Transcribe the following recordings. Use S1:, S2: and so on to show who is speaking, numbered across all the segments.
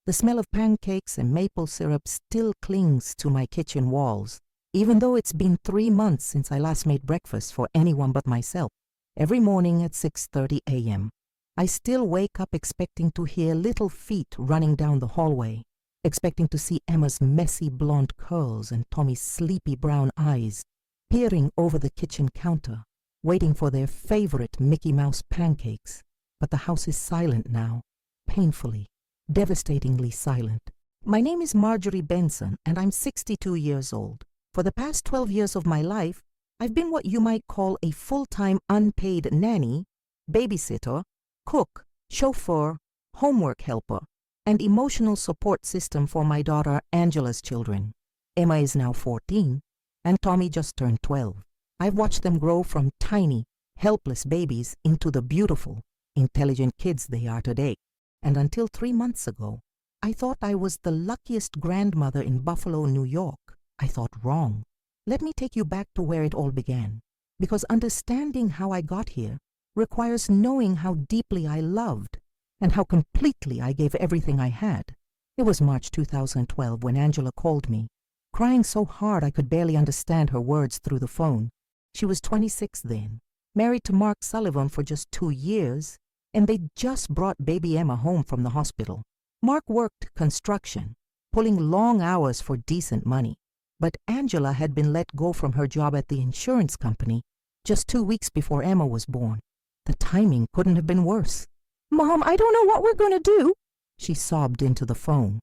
S1: The smell of pancakes and maple syrup still clings to my kitchen walls, even though it's been 3 months since I last made breakfast for anyone but myself. Every morning at 6:30 a.m., I still wake up expecting to hear little feet running down the hallway, expecting to see Emma's messy blonde curls and Tommy's sleepy brown eyes peering over the kitchen counter, waiting for their favorite Mickey Mouse pancakes. But the house is silent now, painfully, devastatingly silent. My name is Marjorie Benson, and I'm 62 years old. For the past 12 years of my life, I've been what you might call a full-time unpaid nanny, babysitter, cook, chauffeur, homework helper, and emotional support system for my daughter Angela's children. Emma is now 14, and Tommy just turned 12. I've watched them grow from tiny, helpless babies into the beautiful, intelligent kids they are today. And until 3 months ago, I thought I was the luckiest grandmother in Buffalo, New York. I thought wrong. Let me take you back to where it all began, because understanding how I got here requires knowing how deeply I loved and how completely I gave everything I had. It was March 2012 when Angela called me, crying so hard I could barely understand her words through the phone. She was 26 then, married to Mark Sullivan for just 2 years, and they'd just brought baby Emma home from the hospital. Mark worked construction, pulling long hours for decent money, but Angela had been let go from her job at the insurance company just 2 weeks before Emma was born. The timing couldn't have been worse. "Mom, I don't know what we're going to do," she sobbed into the phone.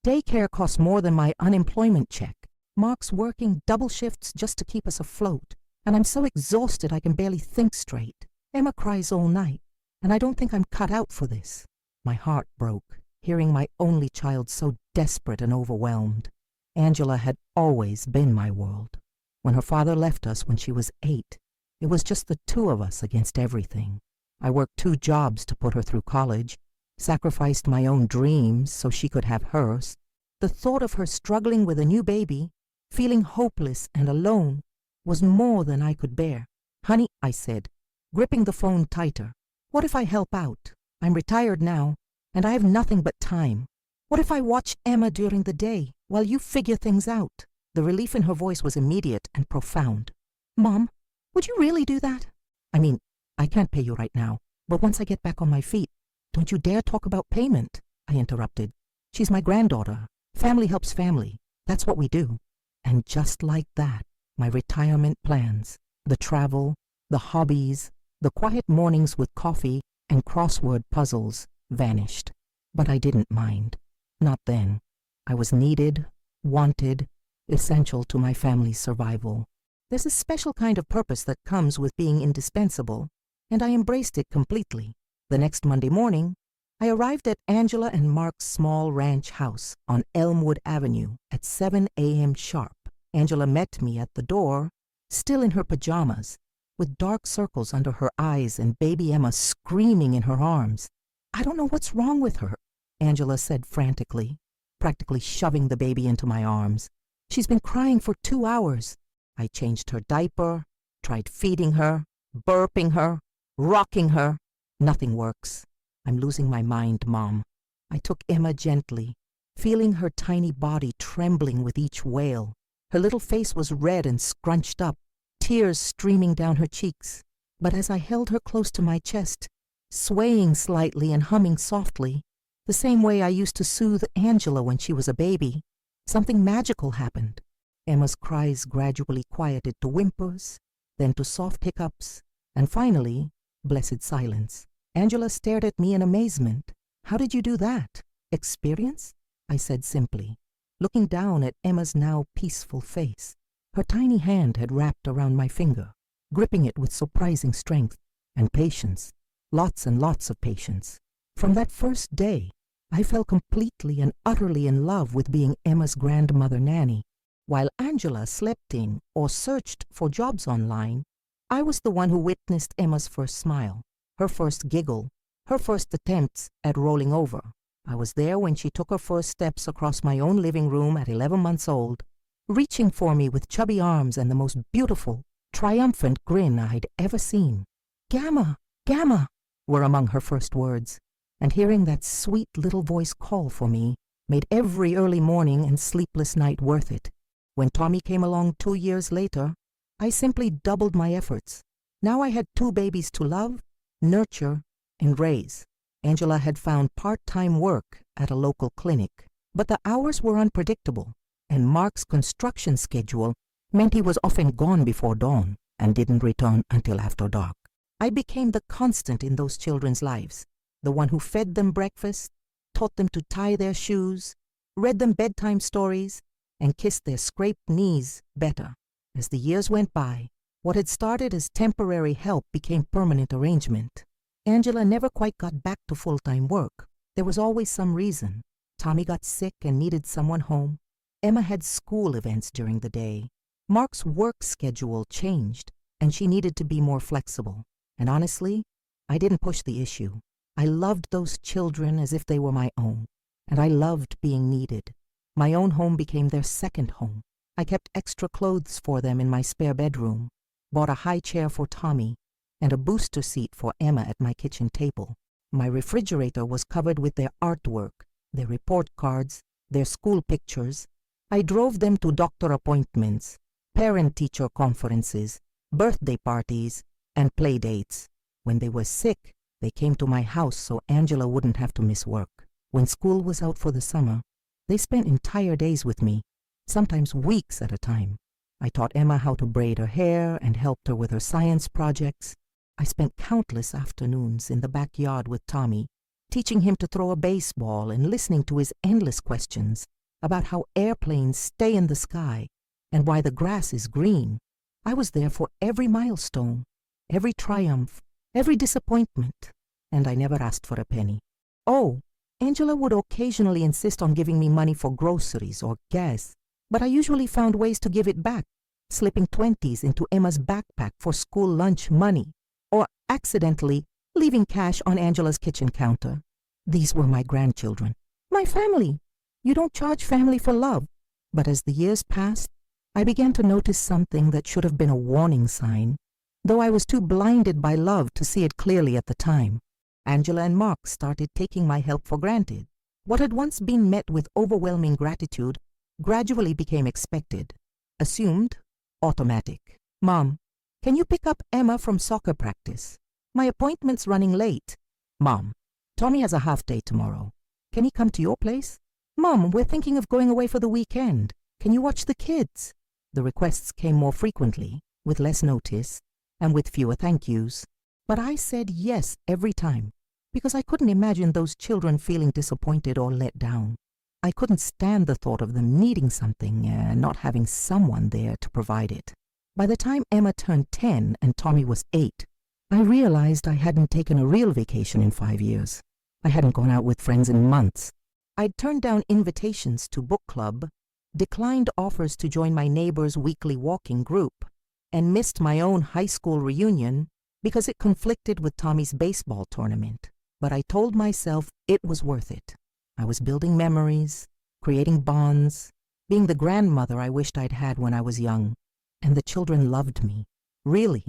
S1: "Daycare costs more than my unemployment check. Mark's working double shifts just to keep us afloat, and I'm so exhausted I can barely think straight. Emma cries all night, and I don't think I'm cut out for this." My heart broke, hearing my only child so desperate and overwhelmed. Angela had always been my world. When her father left us when she was 8, it was just the two of us against everything. I worked 2 jobs to put her through college, sacrificed my own dreams so she could have hers. The thought of her struggling with a new baby, feeling hopeless and alone, was more than I could bear. "Honey," I said, gripping the phone tighter, "what if I help out? I'm retired now, and I have nothing but time. What if I watch Emma during the day while you figure things out?" The relief in her voice was immediate and profound. "Mom, would you really do that?" "I mean, I can't pay you right now, but once I get back on my feet—" "Don't you dare talk about payment," I interrupted. "She's my granddaughter. Family helps family. That's what we do." And just like that, my retirement plans, the travel, the hobbies, the quiet mornings with coffee and crossword puzzles vanished. But I didn't mind. Not then. I was needed, wanted, essential to my family's survival. There's a special kind of purpose that comes with being indispensable, and I embraced it completely. The next Monday morning, I arrived at Angela and Mark's small ranch house on Elmwood Avenue at 7 a.m. sharp. Angela met me at the door, still in her pajamas, with dark circles under her eyes and baby Emma screaming in her arms. "I don't know what's wrong with her," Angela said frantically, practically shoving the baby into my arms. "She's been crying for 2 hours. I changed her diaper, tried feeding her, burping her, rocking her. Nothing works. I'm losing my mind, Mom." I took Emma gently, feeling her tiny body trembling with each wail. Her little face was red and scrunched up, tears streaming down her cheeks. But as I held her close to my chest, swaying slightly and humming softly, the same way I used to soothe Angela when she was a baby, something magical happened. Emma's cries gradually quieted to whimpers, then to soft hiccups, and finally, blessed silence. Angela stared at me in amazement. "How did you do that? Experience?" I said simply, looking down at Emma's now peaceful face. Her tiny hand had wrapped around my finger, gripping it with surprising strength and patience, lots and lots of patience. From that first day, I fell completely and utterly in love with being Emma's grandmother nanny. While Angela slept in or searched for jobs online, I was the one who witnessed Emma's first smile, her first giggle, her first attempts at rolling over. I was there when she took her first steps across my own living room at 11 months old, reaching for me with chubby arms and the most beautiful, triumphant grin I'd ever seen. "Gamma, Gamma," were among her first words, and hearing that sweet little voice call for me made every early morning and sleepless night worth it. When Tommy came along 2 years later, I simply doubled my efforts. Now I had 2 babies to love, nurture, and raise. Angela had found part-time work at a local clinic, but the hours were unpredictable, and Mark's construction schedule meant he was often gone before dawn and didn't return until after dark. I became the constant in those children's lives, the one who fed them breakfast, taught them to tie their shoes, read them bedtime stories, and kissed their scraped knees better. As the years went by, what had started as temporary help became permanent arrangement. Angela never quite got back to full-time work. There was always some reason. Tommy got sick and needed someone home. Emma had school events during the day. Mark's work schedule changed, and she needed to be more flexible. And honestly, I didn't push the issue. I loved those children as if they were my own, and I loved being needed. My own home became their second home. I kept extra clothes for them in my spare bedroom, bought a high chair for Tommy, and a booster seat for Emma at my kitchen table. My refrigerator was covered with their artwork, their report cards, their school pictures. I drove them to doctor appointments, parent-teacher conferences, birthday parties, and play dates. When they were sick, they came to my house so Angela wouldn't have to miss work. When school was out for the summer, they spent entire days with me, sometimes weeks at a time. I taught Emma how to braid her hair and helped her with her science projects. I spent countless afternoons in the backyard with Tommy, teaching him to throw a baseball and listening to his endless questions about how airplanes stay in the sky and why the grass is green. I was there for every milestone, every triumph, every disappointment, and I never asked for a penny. Oh, Angela would occasionally insist on giving me money for groceries or gas, but I usually found ways to give it back, slipping 20s into Emma's backpack for school lunch money, or accidentally leaving cash on Angela's kitchen counter. These were my grandchildren, my family. You don't charge family for love. But as the years passed, I began to notice something that should have been a warning sign, though I was too blinded by love to see it clearly at the time. Angela and Mark started taking my help for granted. What had once been met with overwhelming gratitude gradually became expected, assumed, automatic. Mom, can you pick up Emma from soccer practice? My appointment's running late. Mom, Tommy has a half day tomorrow. Can he come to your place? Mom, we're thinking of going away for the weekend. Can you watch the kids? The requests came more frequently, with less notice, and with fewer thank yous. But I said yes every time, because I couldn't imagine those children feeling disappointed or let down. I couldn't stand the thought of them needing something and not having someone there to provide it. By the time Emma turned 10 and Tommy was 8, I realized I hadn't taken a real vacation in 5 years. I hadn't gone out with friends in months. I'd turned down invitations to book club, declined offers to join my neighbor's weekly walking group, and missed my own high school reunion because it conflicted with Tommy's baseball tournament. But I told myself it was worth it. I was building memories, creating bonds, being the grandmother I wished I'd had when I was young. And the children loved me. Really,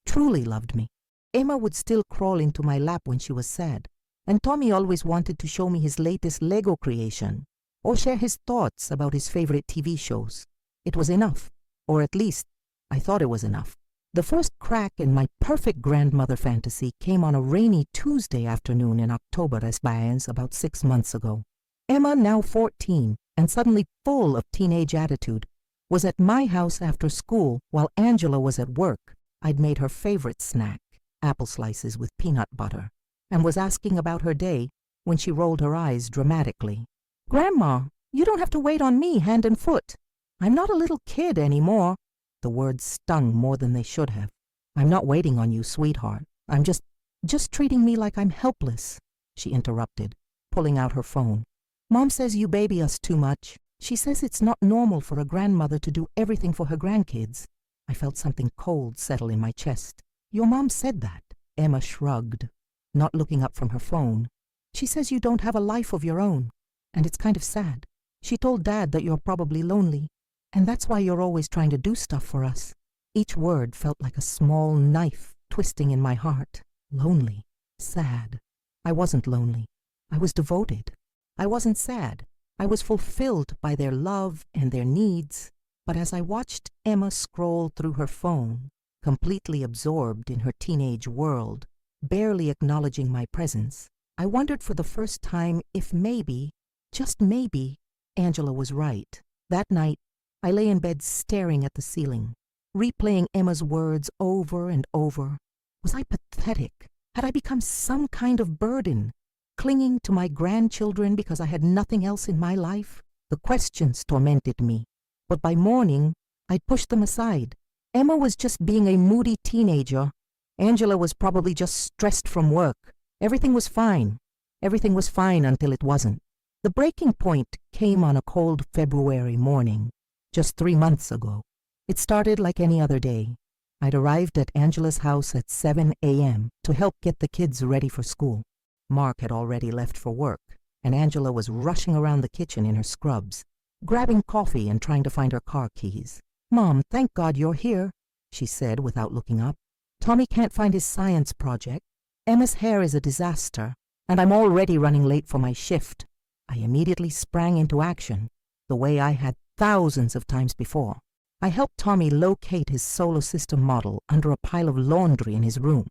S1: truly loved me. Emma would still crawl into my lap when she was sad, and Tommy always wanted to show me his latest Lego creation or share his thoughts about his favorite TV shows. It was enough, or at least I thought it was enough. The first crack in my perfect grandmother fantasy came on a rainy Tuesday afternoon in October as Bains about 6 months ago. Emma, now 14 and suddenly full of teenage attitude, was at my house after school while Angela was at work. I'd made her favorite snack, apple slices with peanut butter, and was asking about her day when she rolled her eyes dramatically. Grandma, you don't have to wait on me hand and foot. I'm not a little kid anymore. The words stung more than they should have. I'm not waiting on you, sweetheart. I'm just treating me like I'm helpless, she interrupted, pulling out her phone. Mom says you baby us too much. She says it's not normal for a grandmother to do everything for her grandkids. I felt something cold settle in my chest. Your mom said that. Emma shrugged, not looking up from her phone. She says you don't have a life of your own, and it's kind of sad. She told Dad that you're probably lonely, and that's why you're always trying to do stuff for us. Each word felt like a small knife twisting in my heart. Lonely. Sad. I wasn't lonely. I was devoted. I wasn't sad. I was fulfilled by their love and their needs, but as I watched Emma scroll through her phone, completely absorbed in her teenage world, barely acknowledging my presence, I wondered for the first time if maybe, just maybe, Angela was right. That night, I lay in bed staring at the ceiling, replaying Emma's words over and over. Was I pathetic? Had I become some kind of burden, clinging to my grandchildren because I had nothing else in my life? The questions tormented me, but by morning, I'd pushed them aside. Emma was just being a moody teenager. Angela was probably just stressed from work. Everything was fine. Everything was fine until it wasn't. The breaking point came on a cold February morning, just 3 months ago. It started like any other day. I'd arrived at Angela's house at 7 a.m. to help get the kids ready for school. Mark had already left for work, and Angela was rushing around the kitchen in her scrubs, grabbing coffee and trying to find her car keys. "Mom, thank God you're here," she said without looking up. "Tommy can't find his science project. Emma's hair is a disaster, and I'm already running late for my shift." I immediately sprang into action, the way I had thousands of times before. I helped Tommy locate his solar system model under a pile of laundry in his room,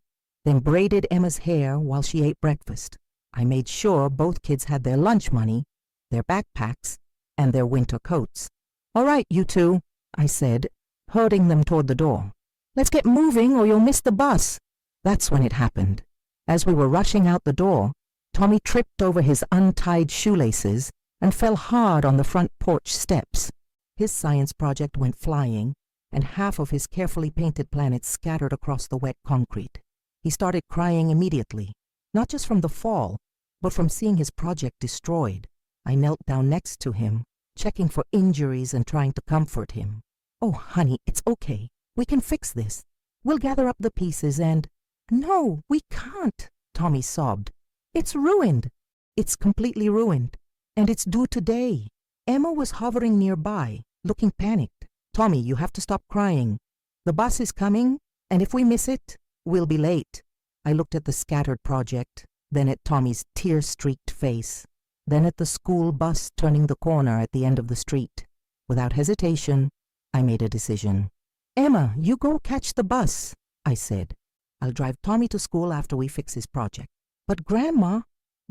S1: then braided Emma's hair while she ate breakfast. I made sure both kids had their lunch money, their backpacks, and their winter coats. "All right, you two," I said, herding them toward the door. "Let's get moving or you'll miss the bus." That's when it happened. As we were rushing out the door, Tommy tripped over his untied shoelaces and fell hard on the front porch steps. His science project went flying, and half of his carefully painted planet scattered across the wet concrete. He started crying immediately, not just from the fall, but from seeing his project destroyed. I knelt down next to him, checking for injuries and trying to comfort him. "Oh, honey, it's okay. We can fix this. We'll gather up the pieces and—" "No, we can't," Tommy sobbed. "It's ruined. It's completely ruined. And it's due today." Emma was hovering nearby, looking panicked. "Tommy, you have to stop crying. The bus is coming, and if we miss it, we'll be late." I looked at the scattered project, then at Tommy's tear-streaked face, then at the school bus turning the corner at the end of the street. Without hesitation, I made a decision. "Emma, you go catch the bus," I said. "I'll drive Tommy to school after we fix his project." "But Grandma—"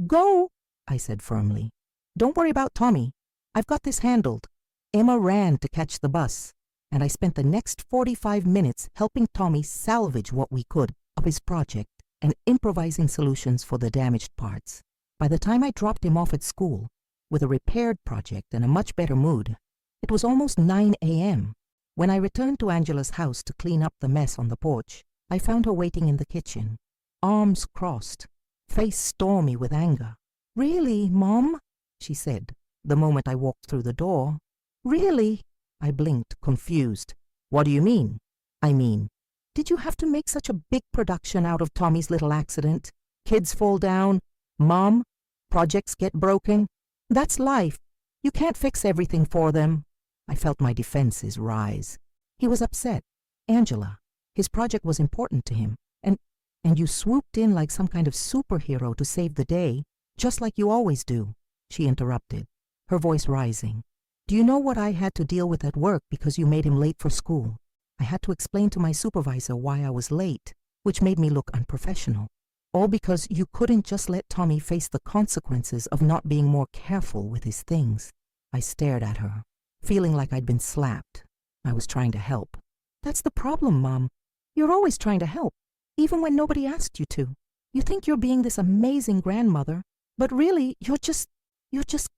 S1: "Go," I said firmly. "Don't worry about Tommy. I've got this handled." Emma ran to catch the bus, and I spent the next 45 minutes helping Tommy salvage what we could of his project and improvising solutions for the damaged parts. By the time I dropped him off at school, with a repaired project and a much better mood, it was almost 9 a.m. When I returned to Angela's house to clean up the mess on the porch, I found her waiting in the kitchen, arms crossed, face stormy with anger. "Really, Mom?" she said, the moment I walked through the door. "Really?" I blinked, confused. "What do you mean?" "I mean, did you have to make such a big production out of Tommy's little accident? Kids fall down, Mom, projects get broken. That's life. You can't fix everything for them." I felt my defenses rise. He was upset. Angela, his project was important to him, and you swooped in like some kind of superhero to save the day, just like you always do, she interrupted, her voice rising. "Do you know what I had to deal with at work because you made him late for school? I had to explain to my supervisor why I was late, which made me look unprofessional. All because you couldn't just let Tommy face the consequences of not being more careful with his things." I stared at her, feeling like I'd been slapped. I was trying to help. "That's the problem, Mom. You're always trying to help, even when nobody asked you to. You think you're being this amazing grandmother, but really you're just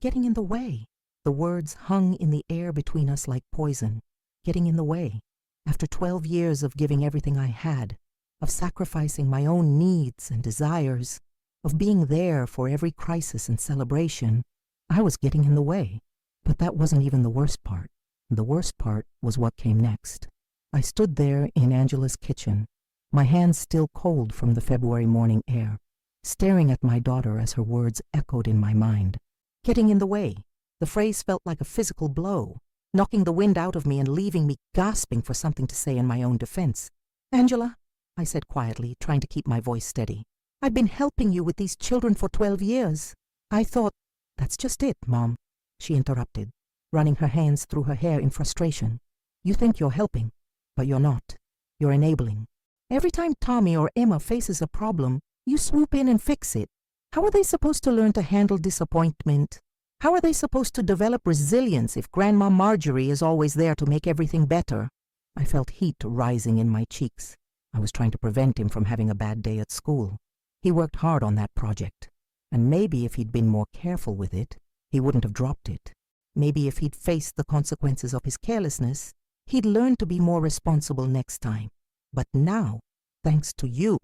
S1: getting in the way." The words hung in the air between us like poison. Getting in the way. After 12 years of giving everything I had, of sacrificing my own needs and desires, of being there for every crisis and celebration, I was getting in the way. But that wasn't even the worst part. The worst part was what came next. I stood there in Angela's kitchen, my hands still cold from the February morning air, staring at my daughter as her words echoed in my mind. Getting in the way. The phrase felt like a physical blow, knocking the wind out of me and leaving me gasping for something to say in my own defense. "Angela," I said quietly, trying to keep my voice steady, "I've been helping you with these children for 12 years. I thought—" "That's just it, Mom," she interrupted, running her hands through her hair in frustration. You think you're helping, but you're not. You're enabling. Every time Tommy or Emma faces a problem, you swoop in and fix it. How are they supposed to learn to handle disappointment? How are they supposed to develop resilience if Grandma Marjorie is always there to make everything better? I felt heat rising in my cheeks. I was trying to prevent him from having a bad day at school. He worked hard on that project. And maybe if he'd been more careful with it, he wouldn't have dropped it. Maybe if he'd faced the consequences of his carelessness, he'd learn to be more responsible next time. But now, thanks to you,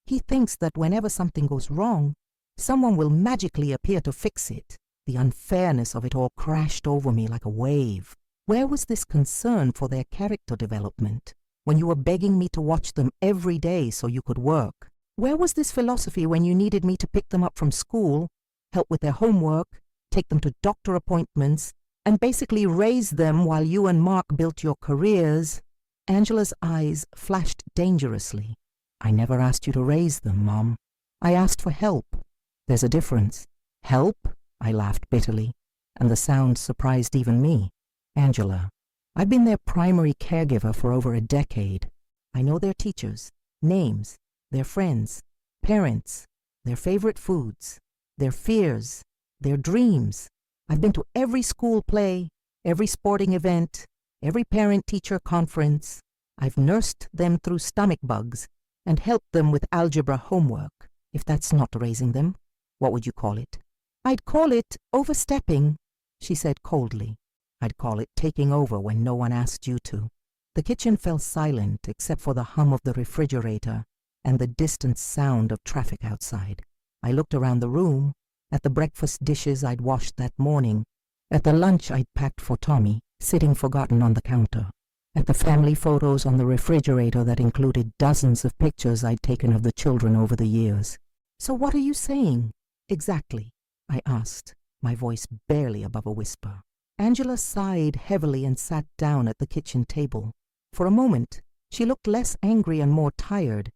S1: he thinks that whenever something goes wrong, someone will magically appear to fix it. The unfairness of it all crashed over me like a wave. Where was this concern for their character development when you were begging me to watch them every day so you could work? Where was this philosophy when you needed me to pick them up from school, help with their homework, take them to doctor appointments, and basically raise them while you and Mark built your careers? Angela's eyes flashed dangerously. I never asked you to raise them, Mom. I asked for help. There's a difference. Help? I laughed bitterly, and the sound surprised even me. Angela, I've been their primary caregiver for over a decade. I know their teachers, names, their friends, parents, their favorite foods, their fears, their dreams. I've been to every school play, every sporting event, every parent-teacher conference. I've nursed them through stomach bugs and helped them with algebra homework. If that's not raising them, what would you call it? I'd call it overstepping, she said coldly. I'd call it taking over when no one asked you to. The kitchen fell silent except for the hum of the refrigerator and the distant sound of traffic outside. I looked around the room, at the breakfast dishes I'd washed that morning, at the lunch I'd packed for Tommy, sitting forgotten on the counter, at the family photos on the refrigerator that included dozens of pictures I'd taken of the children over the years. So what are you saying? Exactly, I asked, my voice barely above a whisper. Angela sighed heavily and sat down at the kitchen table. For a moment, she looked less angry and more tired,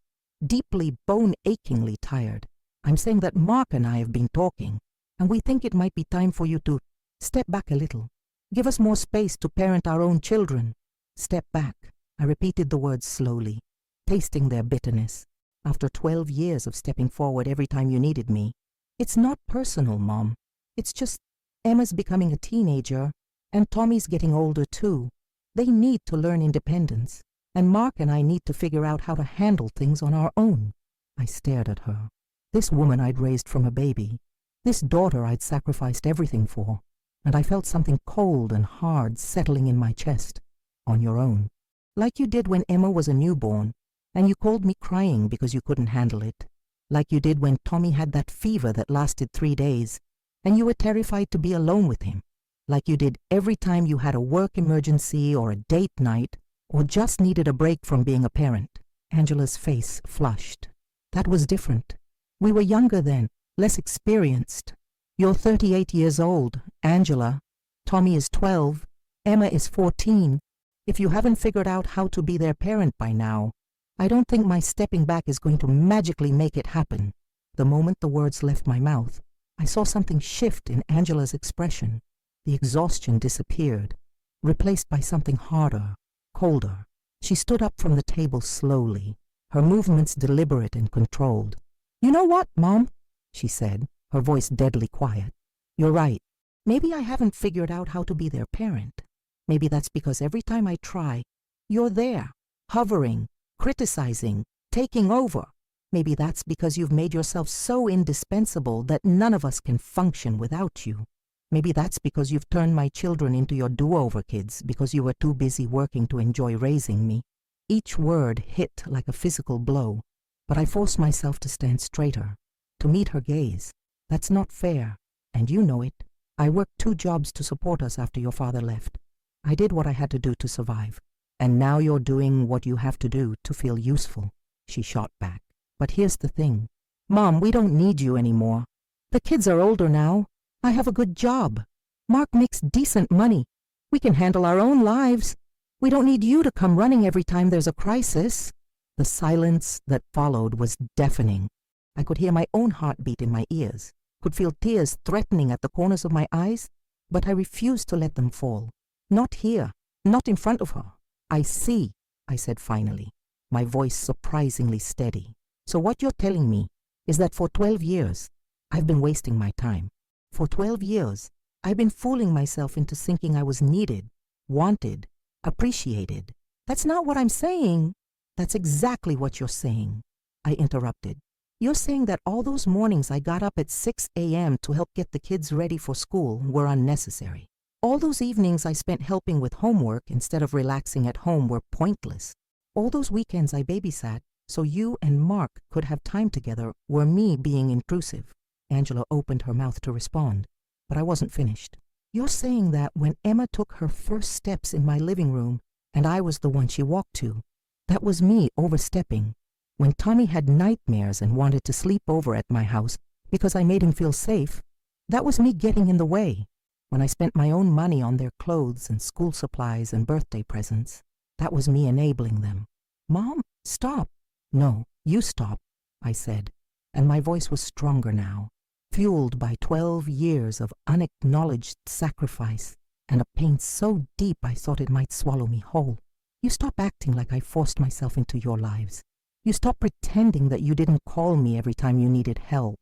S1: deeply bone-achingly tired. I'm saying that Mark and I have been talking, and we think it might be time for you to step back a little. Give us more space to parent our own children. Step back. I repeated the words slowly, tasting their bitterness. After 12 years of stepping forward every time you needed me. It's not personal, Mom. It's just Emma's becoming a teenager, and Tommy's getting older too. They need to learn independence, and Mark and I need to figure out how to handle things on our own. I stared at her. This woman I'd raised from a baby, this daughter I'd sacrificed everything for, and I felt something cold and hard settling in my chest. On your own. Like you did when Emma was a newborn, and you called me crying because you couldn't handle it. Like you did when Tommy had that fever that lasted 3 days, and you were terrified to be alone with him. Like you did every time you had a work emergency or a date night, or just needed a break from being a parent. Angela's face flushed. That was different. We were younger then, less experienced. You're 38 years old, Angela. Tommy is 12. Emma is 14. If you haven't figured out how to be their parent by now, I don't think my stepping back is going to magically make it happen. The moment the words left my mouth, I saw something shift in Angela's expression. The exhaustion disappeared, replaced by something harder, colder. She stood up from the table slowly, her movements deliberate and controlled. You know what, Mom? She said, her voice deadly quiet. You're right. Maybe I haven't figured out how to be their parent. Maybe that's because every time I try, you're there, hovering, criticizing, taking over. Maybe that's because you've made yourself so indispensable that none of us can function without you. Maybe that's because you've turned my children into your do-over kids because you were too busy working to enjoy raising me. Each word hit like a physical blow, but I forced myself to stand straighter, to meet her gaze. That's not fair, and you know it. I worked 2 jobs to support us after your father left. I did what I had to do to survive, and now you're doing what you have to do to feel useful, she shot back. But here's the thing. Mom, we don't need you anymore. The kids are older now. I have a good job. Mark makes decent money. We can handle our own lives. We don't need you to come running every time there's a crisis. The silence that followed was deafening. I could hear my own heartbeat in my ears, could feel tears threatening at the corners of my eyes, but I refuse to let them fall. Not here, not in front of her. I see, I said finally, my voice surprisingly steady. So what you're telling me is that for 12 years, I've been wasting my time. For 12 years, I've been fooling myself into thinking I was needed, wanted, appreciated. That's not what I'm saying. That's exactly what you're saying, I interrupted. You're saying that all those mornings I got up at 6 a.m. to help get the kids ready for school were unnecessary. All those evenings I spent helping with homework instead of relaxing at home were pointless. All those weekends I babysat so you and Mark could have time together were me being intrusive. Angela opened her mouth to respond, but I wasn't finished. You're saying that when Emma took her first steps in my living room and I was the one she walked to, that was me overstepping. When Tommy had nightmares and wanted to sleep over at my house because I made him feel safe, that was me getting in the way. When I spent my own money on their clothes and school supplies and birthday presents, that was me enabling them. Mom, stop. No, you stop, I said, and my voice was stronger now, fueled by 12 years of unacknowledged sacrifice and a pain so deep I thought it might swallow me whole. You stop acting like I forced myself into your lives. You stop pretending that you didn't call me every time you needed help.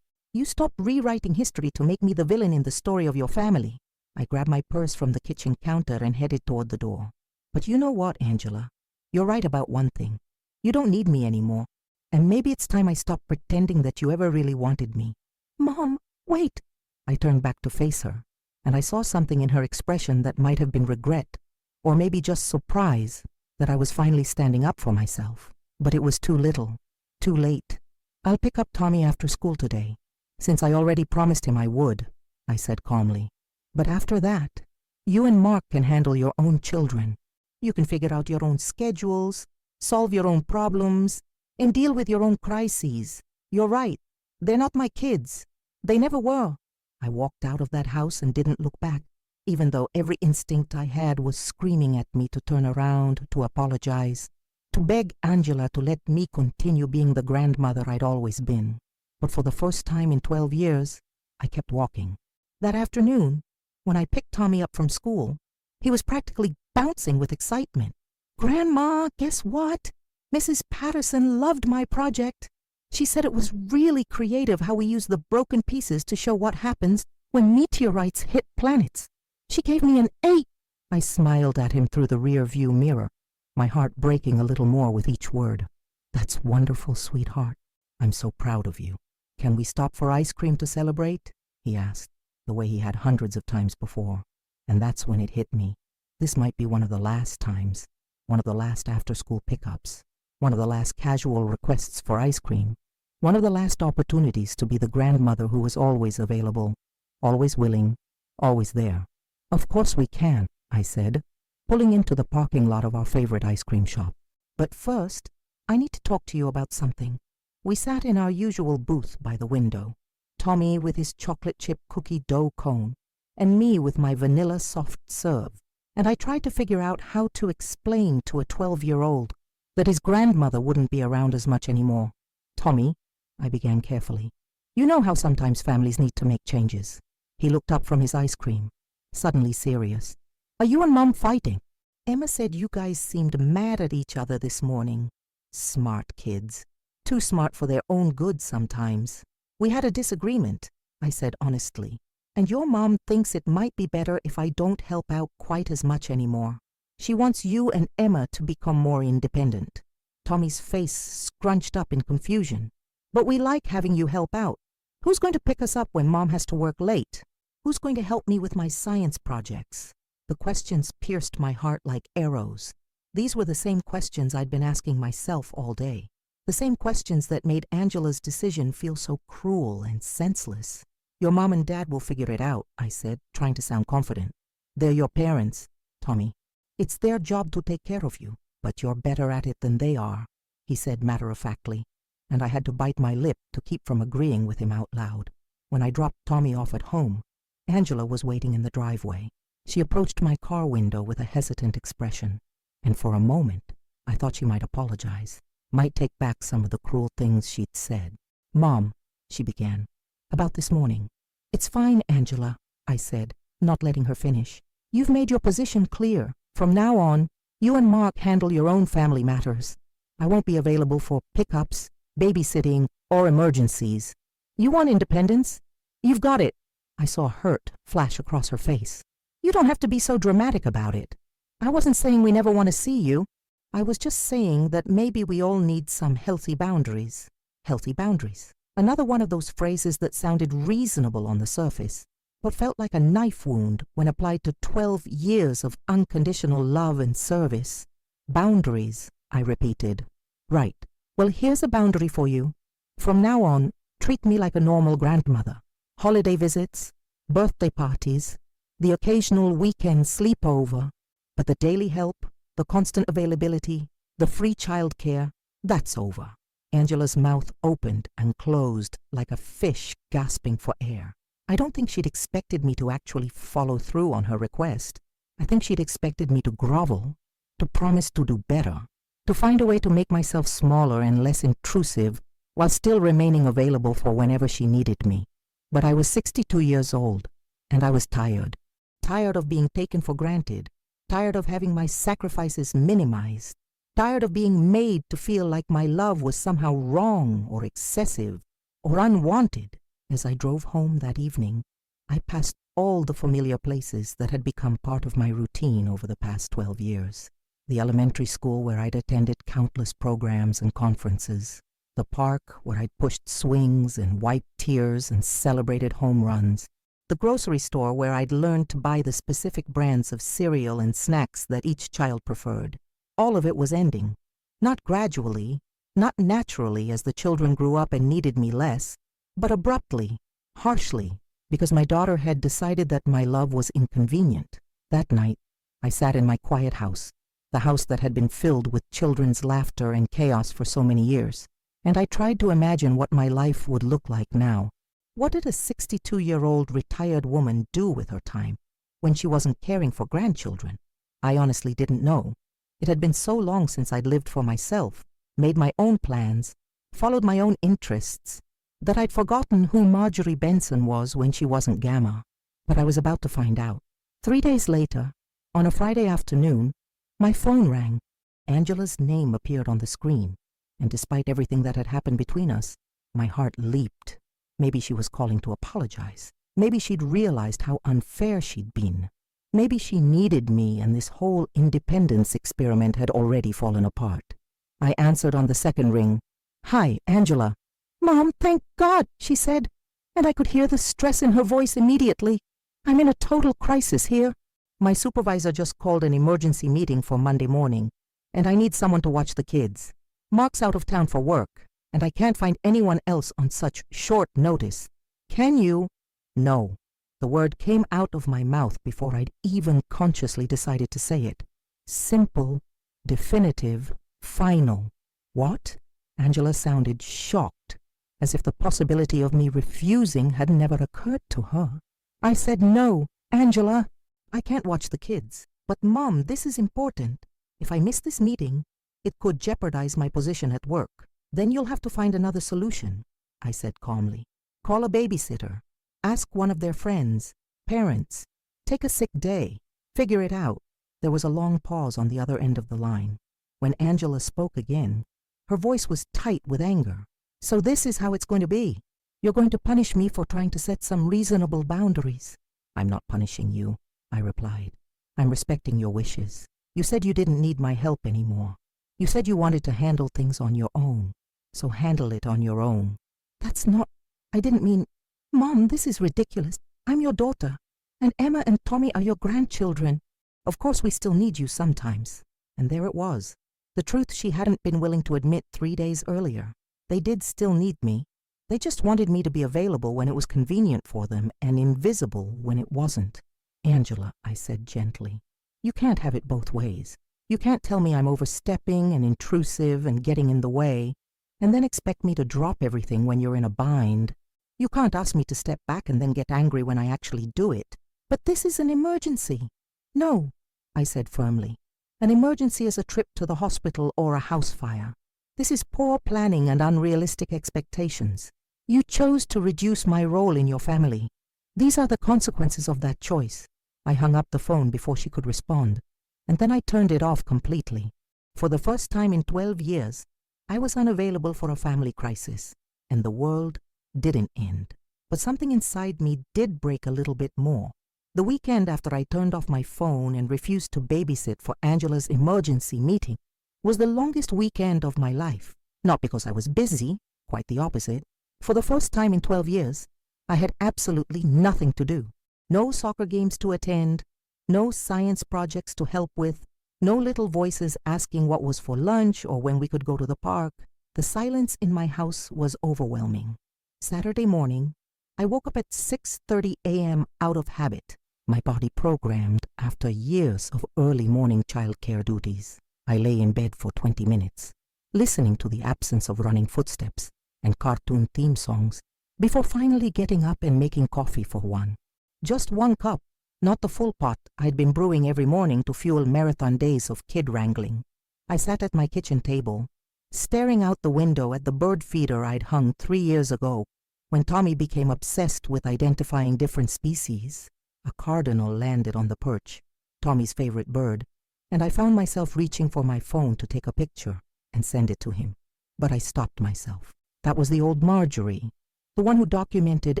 S1: You stop rewriting history to make me the villain in the story of your family. I grabbed my purse from the kitchen counter and headed toward the door. But you know what, Angela? You're right about one thing. You don't need me anymore. And maybe it's time I stopped pretending that you ever really wanted me. Mom, wait. I turned back to face her, and I saw something in her expression that might have been regret, or maybe just surprise that I was finally standing up for myself. But it was too little, too late. I'll pick up Tommy after school today, since I already promised him I would, I said calmly. But after that, you and Mark can handle your own children. You can figure out your own schedules, solve your own problems, and deal with your own crises. You're right. They're not my kids. They never were. I walked out of that house and didn't look back, even though every instinct I had was screaming at me to turn around, to apologize, to beg Angela to let me continue being the grandmother I'd always been. But for the first time in 12 years, I kept walking. That afternoon, when I picked Tommy up from school, he was practically bouncing with excitement. Grandma, guess what? Mrs. Patterson loved my project. She said it was really creative how we used the broken pieces to show what happens when meteorites hit planets. She gave me an 8. I smiled at him through the rear view mirror, my heart breaking a little more with each word. That's wonderful, sweetheart. I'm so proud of you. Can we stop for ice cream to celebrate? He asked, the way he had hundreds of times before. And that's when it hit me. This might be one of the last times, one of the last after-school pickups, one of the last casual requests for ice cream, one of the last opportunities to be the grandmother who was always available, always willing, always there. Of course we can, I said, pulling into the parking lot of our favorite ice cream shop. But first, I need to talk to you about something. We sat in our usual booth by the window, Tommy with his chocolate chip cookie dough cone, and me with my vanilla soft serve, and I tried to figure out how to explain to a 12-year-old that his grandmother wouldn't be around as much anymore. Tommy, I began carefully, you know how sometimes families need to make changes. He looked up from his ice cream, suddenly serious. Are you and Mom fighting? Emma said you guys seemed mad at each other this morning. Smart kids. Too smart for their own good sometimes. We had a disagreement, I said honestly, and your mom thinks it might be better if I don't help out quite as much anymore. She wants you and Emma to become more independent. Tommy's face scrunched up in confusion. But we like having you help out. Who's going to pick us up when Mom has to work late? Who's going to help me with my science projects? The questions pierced my heart like arrows. These were the same questions I'd been asking myself all day. The same questions that made Angela's decision feel so cruel and senseless. Your mom and dad will figure it out, I said, trying to sound confident. They're your parents, Tommy. It's their job to take care of you, but you're better at it than they are, he said matter-of-factly, and I had to bite my lip to keep from agreeing with him out loud. When I dropped Tommy off at home, Angela was waiting in the driveway. She approached my car window with a hesitant expression, and for a moment, I thought she might apologize, might take back some of the cruel things she'd said. Mom, she began, about this morning. It's fine, Angela, I said, not letting her finish. You've made your position clear. From now on, you and Mark handle your own family matters. I won't be available for pickups, babysitting, or emergencies. You want independence? You've got it. I saw hurt flash across her face. You don't have to be so dramatic about it. I wasn't saying we never want to see you. I was just saying that maybe we all need some healthy boundaries. Healthy boundaries. Another one of those phrases that sounded reasonable on the surface, but felt like a knife wound when applied to 12 years of unconditional love and service. Boundaries, I repeated. Right. Well, here's a boundary for you. From now on, treat me like a normal grandmother. Holiday visits, birthday parties, the occasional weekend sleepover, but the daily help, the constant availability, the free childcare, that's over. Angela's mouth opened and closed like a fish gasping for air. I don't think she'd expected me to actually follow through on her request. I think she'd expected me to grovel, to promise to do better, to find a way to make myself smaller and less intrusive while still remaining available for whenever she needed me. But I was 62 years old, and I was tired. Tired of being taken for granted, tired of having my sacrifices minimized, tired of being made to feel like my love was somehow wrong or excessive or unwanted. As I drove home that evening, I passed all the familiar places that had become part of my routine over the past 12 years. The elementary school where I'd attended countless programs and conferences, the park where I'd pushed swings and wiped tears and celebrated home runs, the grocery store where I'd learned to buy the specific brands of cereal and snacks that each child preferred. All of it was ending. Not gradually, not naturally as the children grew up and needed me less, but abruptly, harshly, because my daughter had decided that my love was inconvenient. That night, I sat in my quiet house, the house that had been filled with children's laughter and chaos for so many years, and I tried to imagine what my life would look like now. What did a 62-year-old retired woman do with her time when she wasn't caring for grandchildren? I honestly didn't know. It had been so long since I'd lived for myself, made my own plans, followed my own interests, that I'd forgotten who Marjorie Benson was when she wasn't Gamma. But I was about to find out. 3 days later, on a Friday afternoon, my phone rang. Angela's name appeared on the screen, and despite everything that had happened between us, my heart leaped. Maybe she was calling to apologize. Maybe she'd realized how unfair she'd been. Maybe she needed me and this whole independence experiment had already fallen apart. I answered on the second ring. "Hi, Angela." "Mom, thank God," she said, and I could hear the stress in her voice immediately. "I'm in a total crisis here. My supervisor just called an emergency meeting for Monday morning, and I need someone to watch the kids. Mark's out of town for work, and I can't find anyone else on such short notice. Can you—" No. The word came out of my mouth before I'd even consciously decided to say it. Simple, definitive, final. What? Angela sounded shocked, as if the possibility of me refusing had never occurred to her. I said, "No, Angela, I can't watch the kids. But Mom, this is important. If I miss this meeting, it could jeopardize my position at work. Then you'll have to find another solution," I said calmly. "Call a babysitter. Ask one of their friends, parents. Take a sick day. Figure it out." There was a long pause on the other end of the line. When Angela spoke again, her voice was tight with anger. "So this is how it's going to be. You're going to punish me for trying to set some reasonable boundaries." "I'm not punishing you," I replied. "I'm respecting your wishes. You said you didn't need my help anymore. You said you wanted to handle things on your own. So handle it on your own." "That's not— I didn't mean— Mom, this is ridiculous. I'm your daughter, and Emma and Tommy are your grandchildren. Of course we still need you sometimes." And there it was. The truth she hadn't been willing to admit 3 days earlier. They did still need me. They just wanted me to be available when it was convenient for them and invisible when it wasn't. "Angela," I said gently, "you can't have it both ways. You can't tell me I'm overstepping and intrusive and getting in the way, and then expect me to drop everything when you're in a bind. You can't ask me to step back and then get angry when I actually do it. But this is an emergency." "No," I said firmly. "An emergency is a trip to the hospital or a house fire. This is poor planning and unrealistic expectations. You chose to reduce my role in your family. These are the consequences of that choice. I hung up the phone before she could respond, and then I turned it off completely. For the first time in 12 years, I was unavailable for a family crisis, and the world didn't end. But something inside me did break a little bit more. The weekend after I turned off my phone and refused to babysit for Angela's emergency meeting was the longest weekend of my life. Not because I was busy, quite the opposite. For the first time in 12 years, I had absolutely nothing to do. No soccer games to attend, no science projects to help with, no little voices asking what was for lunch or when we could go to the park. The silence in my house was overwhelming. Saturday morning, I woke up at 6:30 a.m. out of habit, my body programmed after years of early morning childcare duties. I lay in bed for 20 minutes, listening to the absence of running footsteps and cartoon theme songs, before finally getting up and making coffee for one. Just one cup, not the full pot I'd been brewing every morning to fuel marathon days of kid wrangling. I sat at my kitchen table, staring out the window at the bird feeder I'd hung 3 years ago when Tommy became obsessed with identifying different species. A cardinal landed on the perch, Tommy's favorite bird, and I found myself reaching for my phone to take a picture and send it to him. But I stopped myself. That was the old Marjorie, the one who documented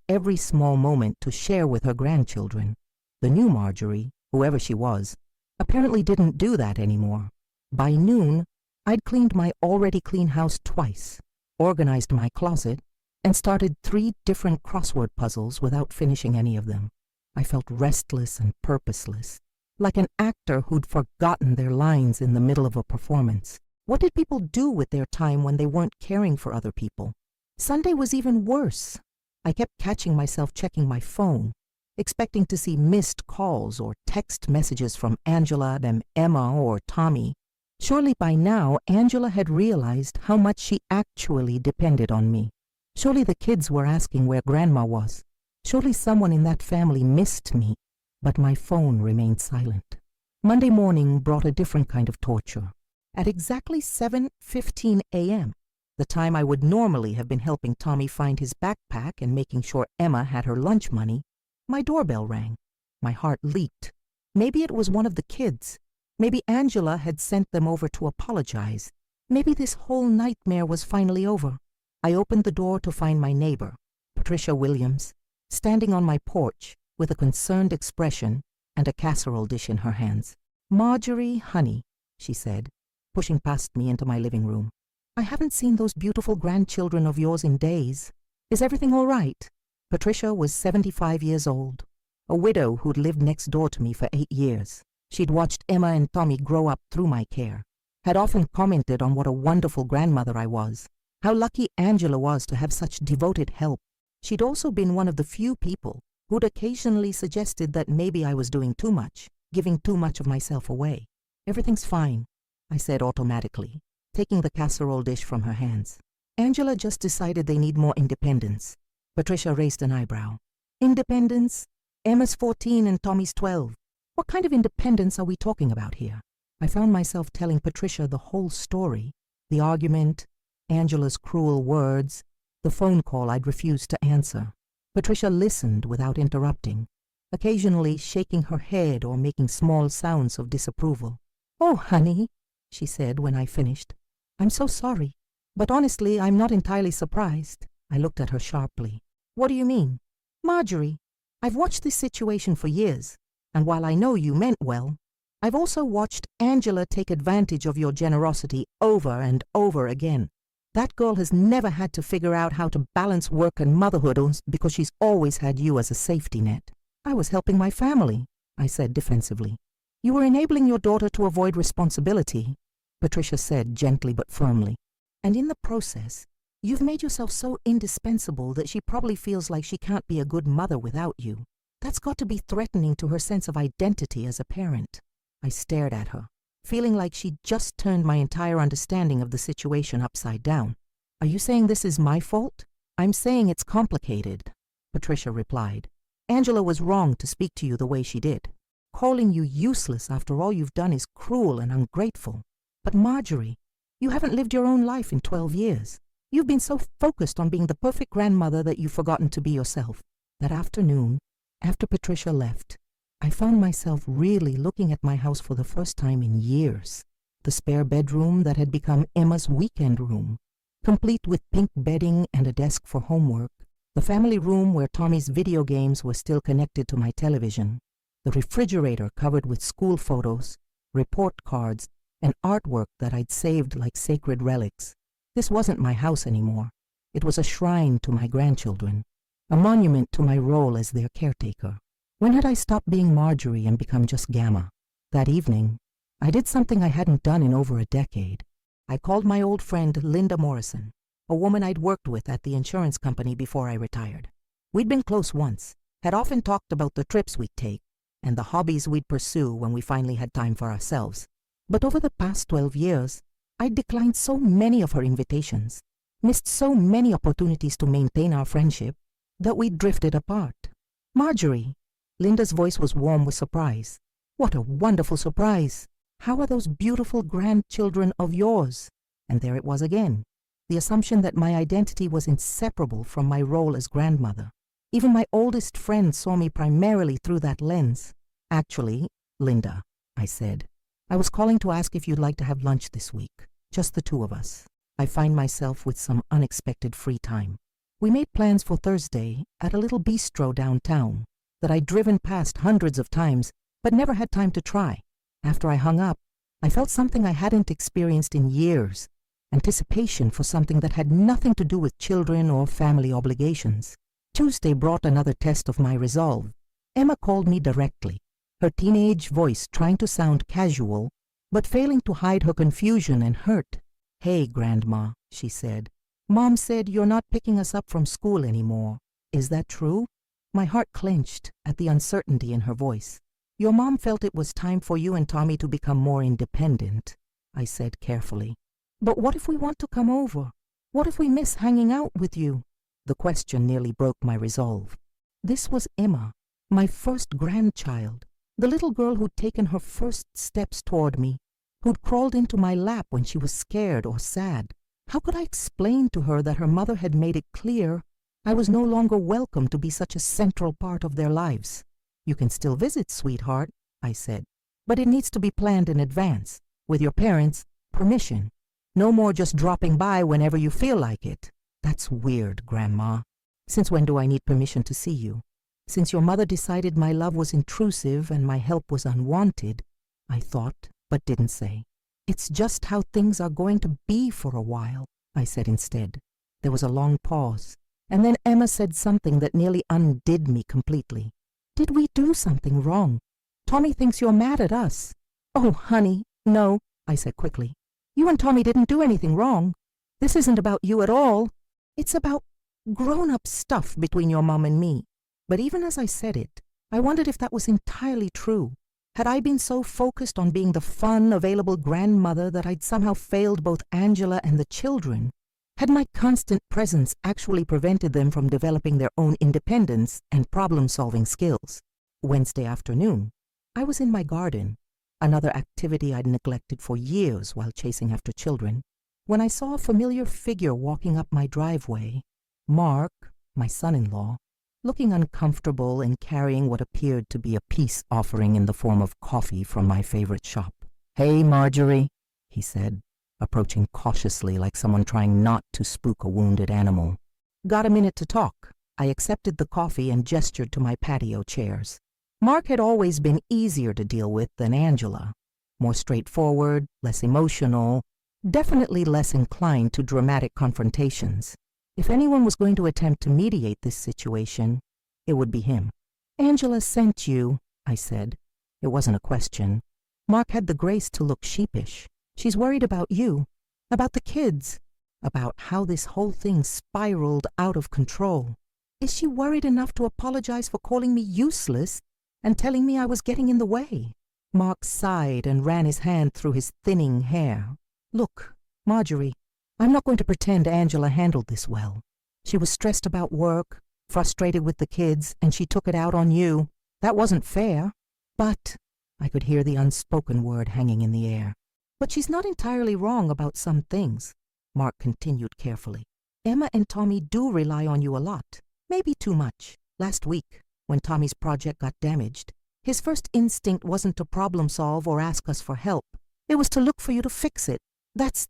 S1: every small moment to share with her grandchildren. The new Marjorie, whoever she was, apparently didn't do that anymore. By noon, I'd cleaned my already clean house twice, organized my closet, and started 3 different crossword puzzles without finishing any of them. I felt restless and purposeless, like an actor who'd forgotten their lines in the middle of a performance. What did people do with their time when they weren't caring for other people? Sunday was even worse. I kept catching myself checking my phone, expecting to see missed calls or text messages from Angela, then Emma, or Tommy. Surely by now, Angela had realized how much she actually depended on me. Surely the kids were asking where Grandma was. Surely someone in that family missed me. But my phone remained silent. Monday morning brought a different kind of torture. At exactly 7:15 a.m., the time I would normally have been helping Tommy find his backpack and making sure Emma had her lunch money, my doorbell rang. My heart leaped. Maybe it was one of the kids. Maybe Angela had sent them over to apologize. Maybe this whole nightmare was finally over. I opened the door to find my neighbor, Patricia Williams, standing on my porch with a concerned expression and a casserole dish in her hands. "Marjorie, honey," she said, pushing past me into my living room. "I haven't seen those beautiful grandchildren of yours in days. Is everything all right?" Patricia was 75 years old, a widow who'd lived next door to me for 8 years. She'd watched Emma and Tommy grow up through my care, had often commented on what a wonderful grandmother I was, how lucky Angela was to have such devoted help. She'd also been one of the few people who'd occasionally suggested that maybe I was doing too much, giving too much of myself away. "Everything's fine," I said automatically, taking the casserole dish from her hands. "Angela just decided they need more independence." Patricia raised an eyebrow. "Independence? Emma's 14 and Tommy's 12. What kind of independence are we talking about here?" I found myself telling Patricia the whole story, the argument, Angela's cruel words, the phone call I'd refused to answer. Patricia listened without interrupting, occasionally shaking her head or making small sounds of disapproval. "Oh, honey," she said when I finished. "I'm so sorry, but honestly, I'm not entirely surprised." I looked at her sharply. "What do you mean?" "Marjorie, I've watched this situation for years, and while I know you meant well, I've also watched Angela take advantage of your generosity over and over again. That girl has never had to figure out how to balance work and motherhood because she's always had you as a safety net." "I was helping my family," I said defensively. "You were enabling your daughter to avoid responsibility," Patricia said gently but firmly. "And in the process, you've made yourself so indispensable that she probably feels like she can't be a good mother without you. That's got to be threatening to her sense of identity as a parent." I stared at her, feeling like she'd just turned my entire understanding of the situation upside down. "Are you saying this is my fault?" "I'm saying it's complicated," Patricia replied. "Angela was wrong to speak to you the way she did. Calling you useless after all you've done is cruel and ungrateful. But Marjorie, you haven't lived your own life in 12 years. You've been so focused on being the perfect grandmother that you've forgotten to be yourself." That afternoon, After Patricia left, I found myself really looking at my house for the first time in years. The spare bedroom that had become Emma's weekend room, complete with pink bedding and a desk for homework. The family room where Tommy's video games were still connected to my television. The refrigerator covered with school photos, report cards, and artwork that I'd saved like sacred relics. This wasn't my house anymore. It was a shrine to my grandchildren, a monument to my role as their caretaker. When had I stopped being Marjorie and become just Gamma? That evening, I did something I hadn't done in over a decade. I called my old friend Linda Morrison, a woman I'd worked with at the insurance company before I retired. We'd been close once, had often talked about the trips we'd take, and the hobbies we'd pursue when we finally had time for ourselves. But over the past 12 years, I'd declined so many of her invitations, missed so many opportunities to maintain our friendship, that we'd drifted apart. Marjorie! Linda's voice was warm with surprise. What a wonderful surprise! How are those beautiful grandchildren of yours? And there it was again, the assumption that my identity was inseparable from my role as grandmother. Even my oldest friend saw me primarily through that lens. Actually, Linda, I said, I was calling to ask if you'd like to have lunch this week. Just the two of us. I find myself with some unexpected free time. We made plans for Thursday at a little bistro downtown that I'd driven past hundreds of times but never had time to try. After I hung up, I felt something I hadn't experienced in years, anticipation for something that had nothing to do with children or family obligations. Tuesday brought another test of my resolve. Emma called me directly, her teenage voice trying to sound casual, but failing to hide her confusion and hurt. "Hey, Grandma," she said. "Mom said you're not picking us up from school anymore. Is that true?" My heart clenched at the uncertainty in her voice. "Your mom felt it was time for you and Tommy to become more independent," I said carefully. "But what if we want to come over? What if we miss hanging out with you?" The question nearly broke my resolve. This was Emma, my first grandchild, the little girl who'd taken her first steps toward me, who'd crawled into my lap when she was scared or sad. How could I explain to her that her mother had made it clear I was no longer welcome to be such a central part of their lives? "You can still visit, sweetheart," I said, "but it needs to be planned in advance, with your parents' permission. No more just dropping by whenever you feel like it." "That's weird, Grandma. Since when do I need permission to see you? Since your mother decided my love was intrusive and my help was unwanted," I thought, but didn't say. "It's just how things are going to be for a while," I said instead. There was a long pause, and then Emma said something that nearly undid me completely. "Did we do something wrong? Tommy thinks you're mad at us." "Oh, honey, no," I said quickly. "You and Tommy didn't do anything wrong. This isn't about you at all. It's about grown-up stuff between your mom and me." But even as I said it, I wondered if that was entirely true. Had I been so focused on being the fun, available grandmother that I'd somehow failed both Angela and the children? Had my constant presence actually prevented them from developing their own independence and problem-solving skills? Wednesday afternoon, I was in my garden, another activity I'd neglected for years while chasing after children, when I saw a familiar figure walking up my driveway. Mark, my son-in-law, looking uncomfortable and carrying what appeared to be a peace offering in the form of coffee from my favorite shop. "Hey, Marjorie," he said, approaching cautiously like someone trying not to spook a wounded animal. "Got a minute to talk?" I accepted the coffee and gestured to my patio chairs. Mark had always been easier to deal with than Angela. More straightforward, less emotional, definitely less inclined to dramatic confrontations. If anyone was going to attempt to mediate this situation, it would be him. "Angela sent you," I said. It wasn't a question. Mark had the grace to look sheepish. "She's worried about you, about the kids, about how this whole thing spiraled out of control. Is she worried enough to apologize for calling me useless and telling me I was getting in the way?" Mark sighed and ran his hand through his thinning hair. "Look, Marjorie, I'm not going to pretend Angela handled this well. She was stressed about work, frustrated with the kids, and she took it out on you. That wasn't fair. But," I could hear the unspoken word hanging in the air, "but she's not entirely wrong about some things," Mark continued carefully. "Emma and Tommy do rely on you a lot, maybe too much. Last week, When Tommy's project got damaged, his first instinct wasn't to problem solve or ask us for help. It was to look for you to fix it. That's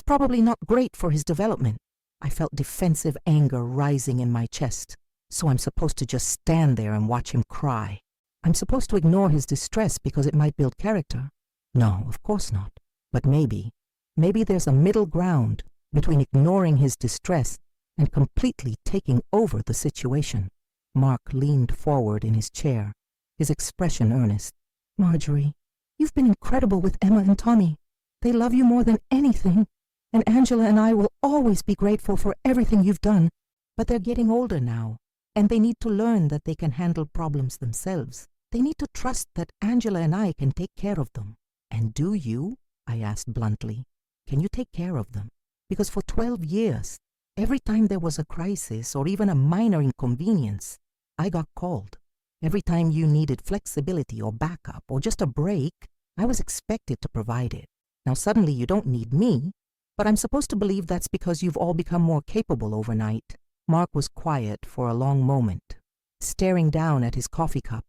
S1: probably not great for his development. I felt defensive anger rising in my chest. So I'm supposed to just stand there and watch him cry. I'm supposed to ignore his distress because it might build character. No, of course not. But maybe there's a middle ground between ignoring his distress and completely taking over the situation. Mark leaned forward in his chair, his expression earnest. Marjorie, you've been incredible with Emma and Tommy. They love you more than anything, and Angela and I will always be grateful for everything you've done. But they're getting older now, and they need to learn that they can handle problems themselves. They need to trust that Angela and I can take care of them. And do you? I asked bluntly. Can you take care of them? Because for 12 years, every time there was a crisis or even a minor inconvenience, I got called. Every time you needed flexibility or backup or just a break, I was expected to provide it. Now suddenly you don't need me, but I'm supposed to believe that's because you've all become more capable overnight. Mark was quiet for a long moment, staring down at his coffee cup.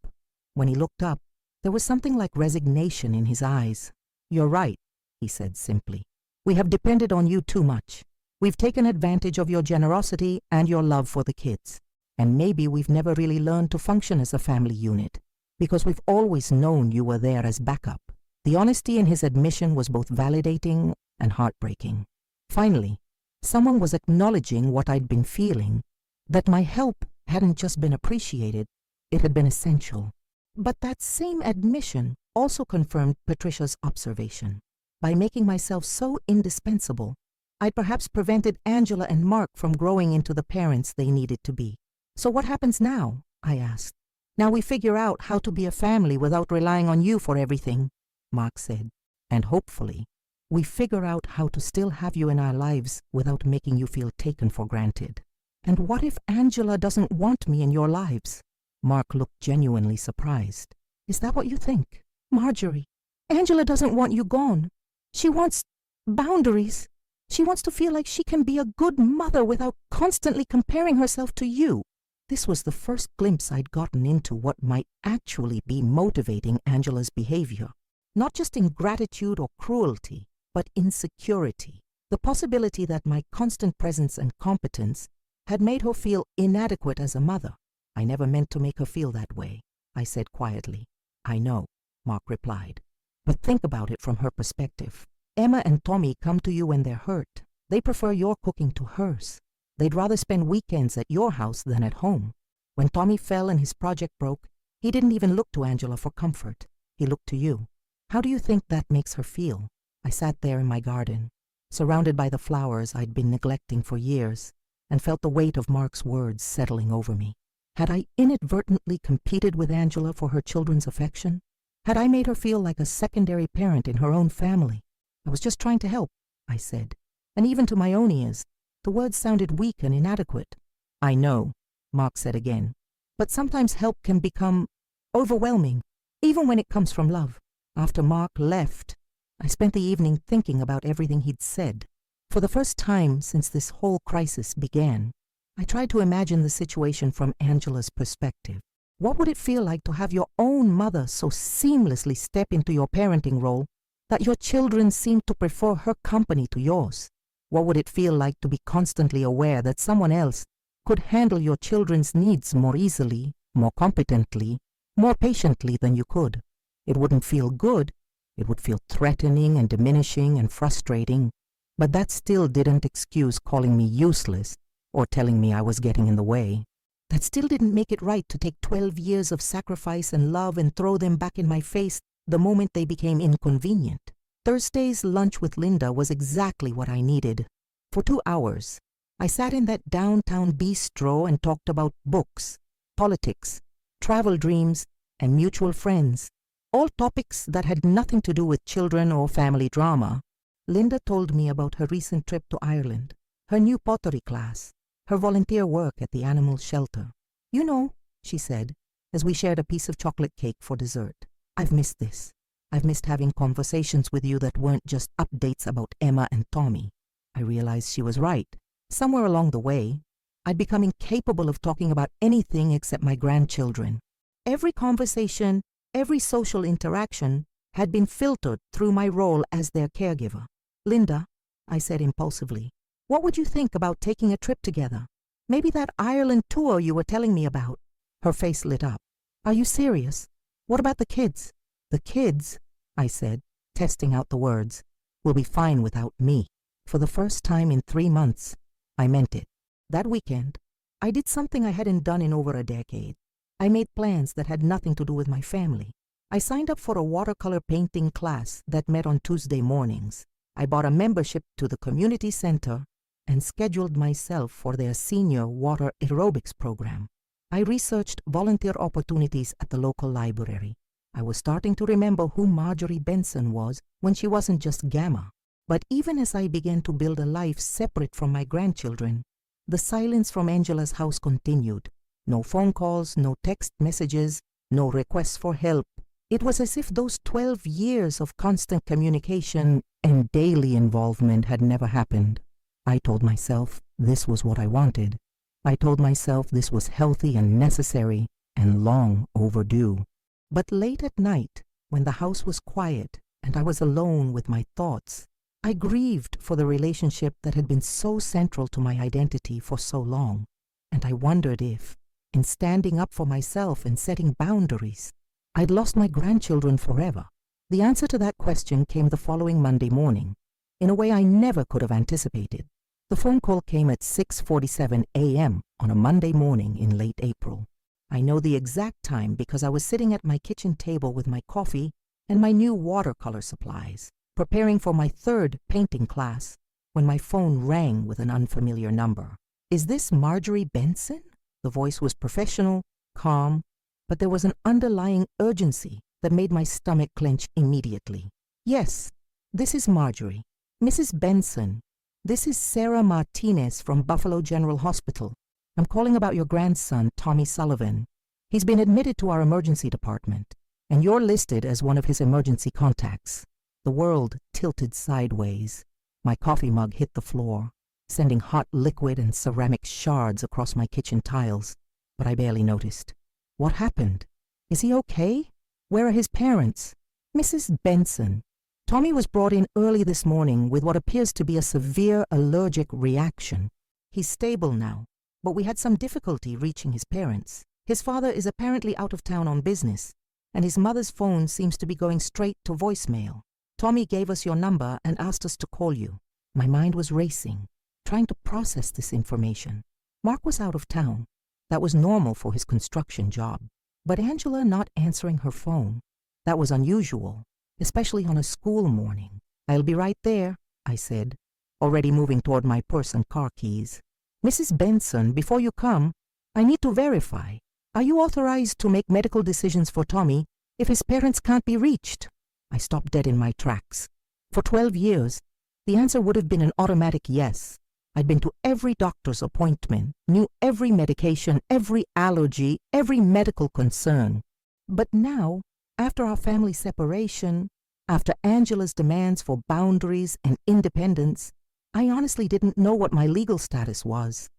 S1: When he looked up, there was something like resignation in his eyes. You're right, he said simply. We have depended on you too much. We've taken advantage of your generosity and your love for the kids. And maybe we've never really learned to function as a family unit, because we've always known you were there as backup. The honesty in his admission was both validating and heartbreaking. Finally, someone was acknowledging what I'd been feeling, that my help hadn't just been appreciated, it had been essential. But that same admission also confirmed Patricia's observation. By making myself so indispensable, I'd perhaps prevented Angela and Mark from growing into the parents they needed to be. So what happens now? I asked. Now we figure out how to be a family without relying on you for everything, Mark said. And hopefully, we figure out how to still have you in our lives without making you feel taken for granted. And what if Angela doesn't want me in your lives? Mark looked genuinely surprised. Is that what you think? Marjorie, Angela doesn't want you gone. She wants boundaries. She wants to feel like she can be a good mother without constantly comparing herself to you. This was the first glimpse I'd gotten into what might actually be motivating Angela's behavior. Not just ingratitude or cruelty, but insecurity. The possibility that my constant presence and competence had made her feel inadequate as a mother. I never meant to make her feel that way, I said quietly. I know, Mark replied. But think about it from her perspective. Emma and Tommy come to you when they're hurt. They prefer your cooking to hers. They'd rather spend weekends at your house than at home. When Tommy fell and his project broke, he didn't even look to Angela for comfort. He looked to you. How do you think that makes her feel? I sat there in my garden, surrounded by the flowers I'd been neglecting for years, and felt the weight of Mark's words settling over me. Had I inadvertently competed with Angela for her children's affection? Had I made her feel like a secondary parent in her own family? I was just trying to help, I said, and even to my own ears, the words sounded weak and inadequate. I know, Mark said again, but sometimes help can become overwhelming, even when it comes from love. After Mark left, I spent the evening thinking about everything he'd said. For the first time since this whole crisis began, I tried to imagine the situation from Angela's perspective. What would it feel like to have your own mother so seamlessly step into your parenting role that your children seem to prefer her company to yours? What would it feel like to be constantly aware that someone else could handle your children's needs more easily, more competently, more patiently than you could? It wouldn't feel good. It would feel threatening and diminishing and frustrating. But that still didn't excuse calling me useless or telling me I was getting in the way. That still didn't make it right to take 12 years of sacrifice and love and throw them back in my face the moment they became inconvenient. Thursday's lunch with Linda was exactly what I needed. For 2 hours, I sat in that downtown bistro and talked about books, politics, travel dreams, and mutual friends, all topics that had nothing to do with children or family drama. Linda told me about her recent trip to Ireland, her new pottery class, her volunteer work at the animal shelter. You know, she said, as we shared a piece of chocolate cake for dessert, I've missed this. I've missed having conversations with you that weren't just updates about Emma and Tommy. I realized she was right. Somewhere along the way, I'd become incapable of talking about anything except my grandchildren. Every conversation, every social interaction had been filtered through my role as their caregiver. Linda, I said impulsively, what would you think about taking a trip together? Maybe that Ireland tour you were telling me about. Her face lit up. Are you serious? What about the kids? The kids, I said, testing out the words, will be fine without me. For the first time in 3 months, I meant it. That weekend, I did something I hadn't done in over a decade. I made plans that had nothing to do with my family. I signed up for a watercolor painting class that met on Tuesday mornings. I bought a membership to the community center and scheduled myself for their senior water aerobics program. I researched volunteer opportunities at the local library. I was starting to remember who Marjorie Benson was when she wasn't just Gamma. But even as I began to build a life separate from my grandchildren, the silence from Angela's house continued. No phone calls, no text messages, no requests for help. It was as if those 12 years of constant communication and daily involvement had never happened. I told myself this was what I wanted. I told myself this was healthy and necessary and long overdue. But late at night, when the house was quiet and I was alone with my thoughts, I grieved for the relationship that had been so central to my identity for so long. And I wondered if, in standing up for myself and setting boundaries, I'd lost my grandchildren forever. The answer to that question came the following Monday morning, in a way I never could have anticipated. The phone call came at 6:47 a.m. on a Monday morning in late April. I know the exact time because I was sitting at my kitchen table with my coffee and my new watercolor supplies, preparing for my 3rd painting class, when my phone rang with an unfamiliar number. Is this Marjorie Benson? The voice was professional, calm, but there was an underlying urgency that made my stomach clench immediately. Yes, this is Marjorie. Mrs. Benson, this is Sarah Martinez from Buffalo General Hospital. I'm calling about your grandson, Tommy Sullivan. He's been admitted to our emergency department, and you're listed as one of his emergency contacts. The world tilted sideways. My coffee mug hit the floor, sending hot liquid and ceramic shards across my kitchen tiles, but I barely noticed. What happened? Is he okay? Where are his parents? Mrs. Benson, Tommy was brought in early this morning with what appears to be a severe allergic reaction. He's stable now, but we had some difficulty reaching his parents. His father is apparently out of town on business, and his mother's phone seems to be going straight to voicemail. Tommy gave us your number and asked us to call you. My mind was racing, trying to process this information. Mark was out of town. That was normal for his construction job. But Angela not answering her phone, that was unusual, especially on a school morning. I'll be right there, I said, already moving toward my purse and car keys. Mrs. Benson, before you come, I need to verify. Are you authorized to make medical decisions for Tommy if his parents can't be reached? I stopped dead in my tracks. For 12 years, the answer would have been an automatic yes. I'd been to every doctor's appointment, knew every medication, every allergy, every medical concern. But now, after our family separation, after Angela's demands for boundaries and independence, I honestly didn't know what my legal status was.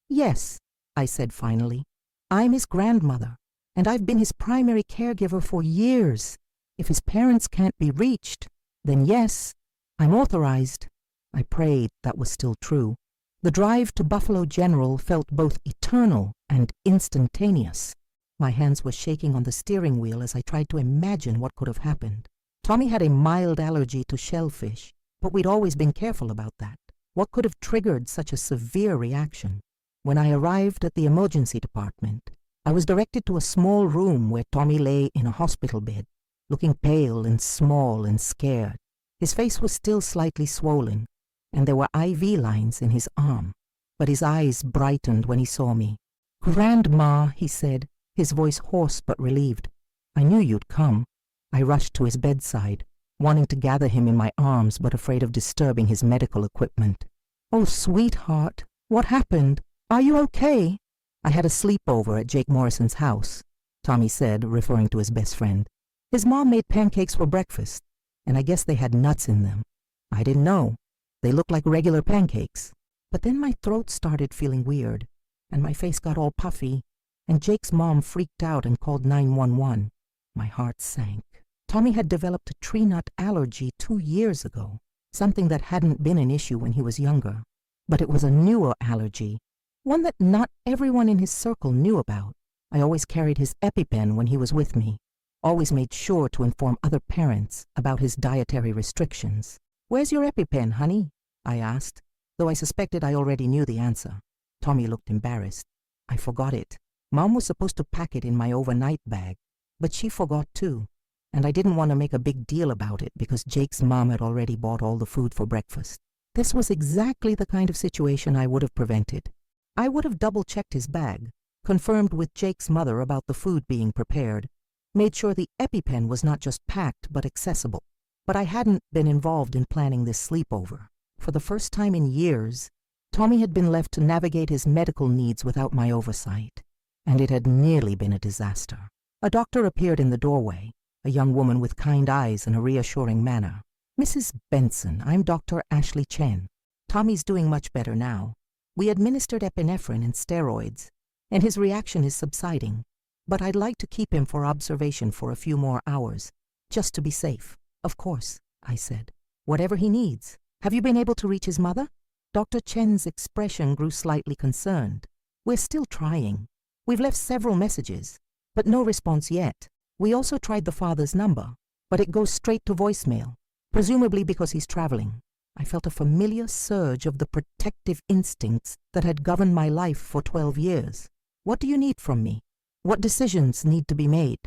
S1: Yes, I said finally. I'm his grandmother, and I've been his primary caregiver for years. If his parents can't be reached, then yes, I'm authorized. I prayed that was still true. The drive to Buffalo General felt both eternal and instantaneous. My hands were shaking on the steering wheel as I tried to imagine what could have happened. Tommy had a mild allergy to shellfish, but we'd always been careful about that. What could have triggered such a severe reaction? When I arrived at the emergency department, I was directed to a small room where Tommy lay in a hospital bed, looking pale and small and scared. His face was still slightly swollen, and there were IV lines in his arm, but his eyes brightened when he saw me. "Grandma," he said, his voice hoarse but relieved. "I knew you'd come." I rushed to his bedside, wanting to gather him in my arms but afraid of disturbing his medical equipment. "Oh, sweetheart, what happened? Are you okay?" "I had a sleepover at Jake Morrison's house," Tommy said, referring to his best friend. "His mom made pancakes for breakfast, and I guess they had nuts in them. I didn't know. They looked like regular pancakes. But then my throat started feeling weird, and my face got all puffy, and Jake's mom freaked out and called 911. My heart sank. Tommy had developed a tree nut allergy 2 years ago, something that hadn't been an issue when he was younger. But it was a newer allergy, one that not everyone in his circle knew about. I always carried his EpiPen when he was with me, always made sure to inform other parents about his dietary restrictions. "Where's your EpiPen, honey?" I asked, though I suspected I already knew the answer. Tommy looked embarrassed. "I forgot it. Mom was supposed to pack it in my overnight bag, but she forgot too, and I didn't want to make a big deal about it because Jake's mom had already bought all the food for breakfast." This was exactly the kind of situation I would have prevented. I would have double-checked his bag, confirmed with Jake's mother about the food being prepared, made sure the EpiPen was not just packed but accessible. But I hadn't been involved in planning this sleepover. For the first time in years, Tommy had been left to navigate his medical needs without my oversight, and it had nearly been a disaster. A doctor appeared in the doorway, a young woman with kind eyes and a reassuring manner. "Mrs. Benson, I'm Dr. Ashley Chen. Tommy's doing much better now. We administered epinephrine and steroids, and his reaction is subsiding, but I'd like to keep him for observation for a few more hours, just to be safe." "Of course," I said. "Whatever he needs. Have you been able to reach his mother?" Dr. Chen's expression grew slightly concerned. "We're still trying. We've left several messages, but no response yet. We also tried the father's number, but it goes straight to voicemail, presumably because he's traveling." I felt a familiar surge of the protective instincts that had governed my life for 12 years. "What do you need from me? What decisions need to be made?"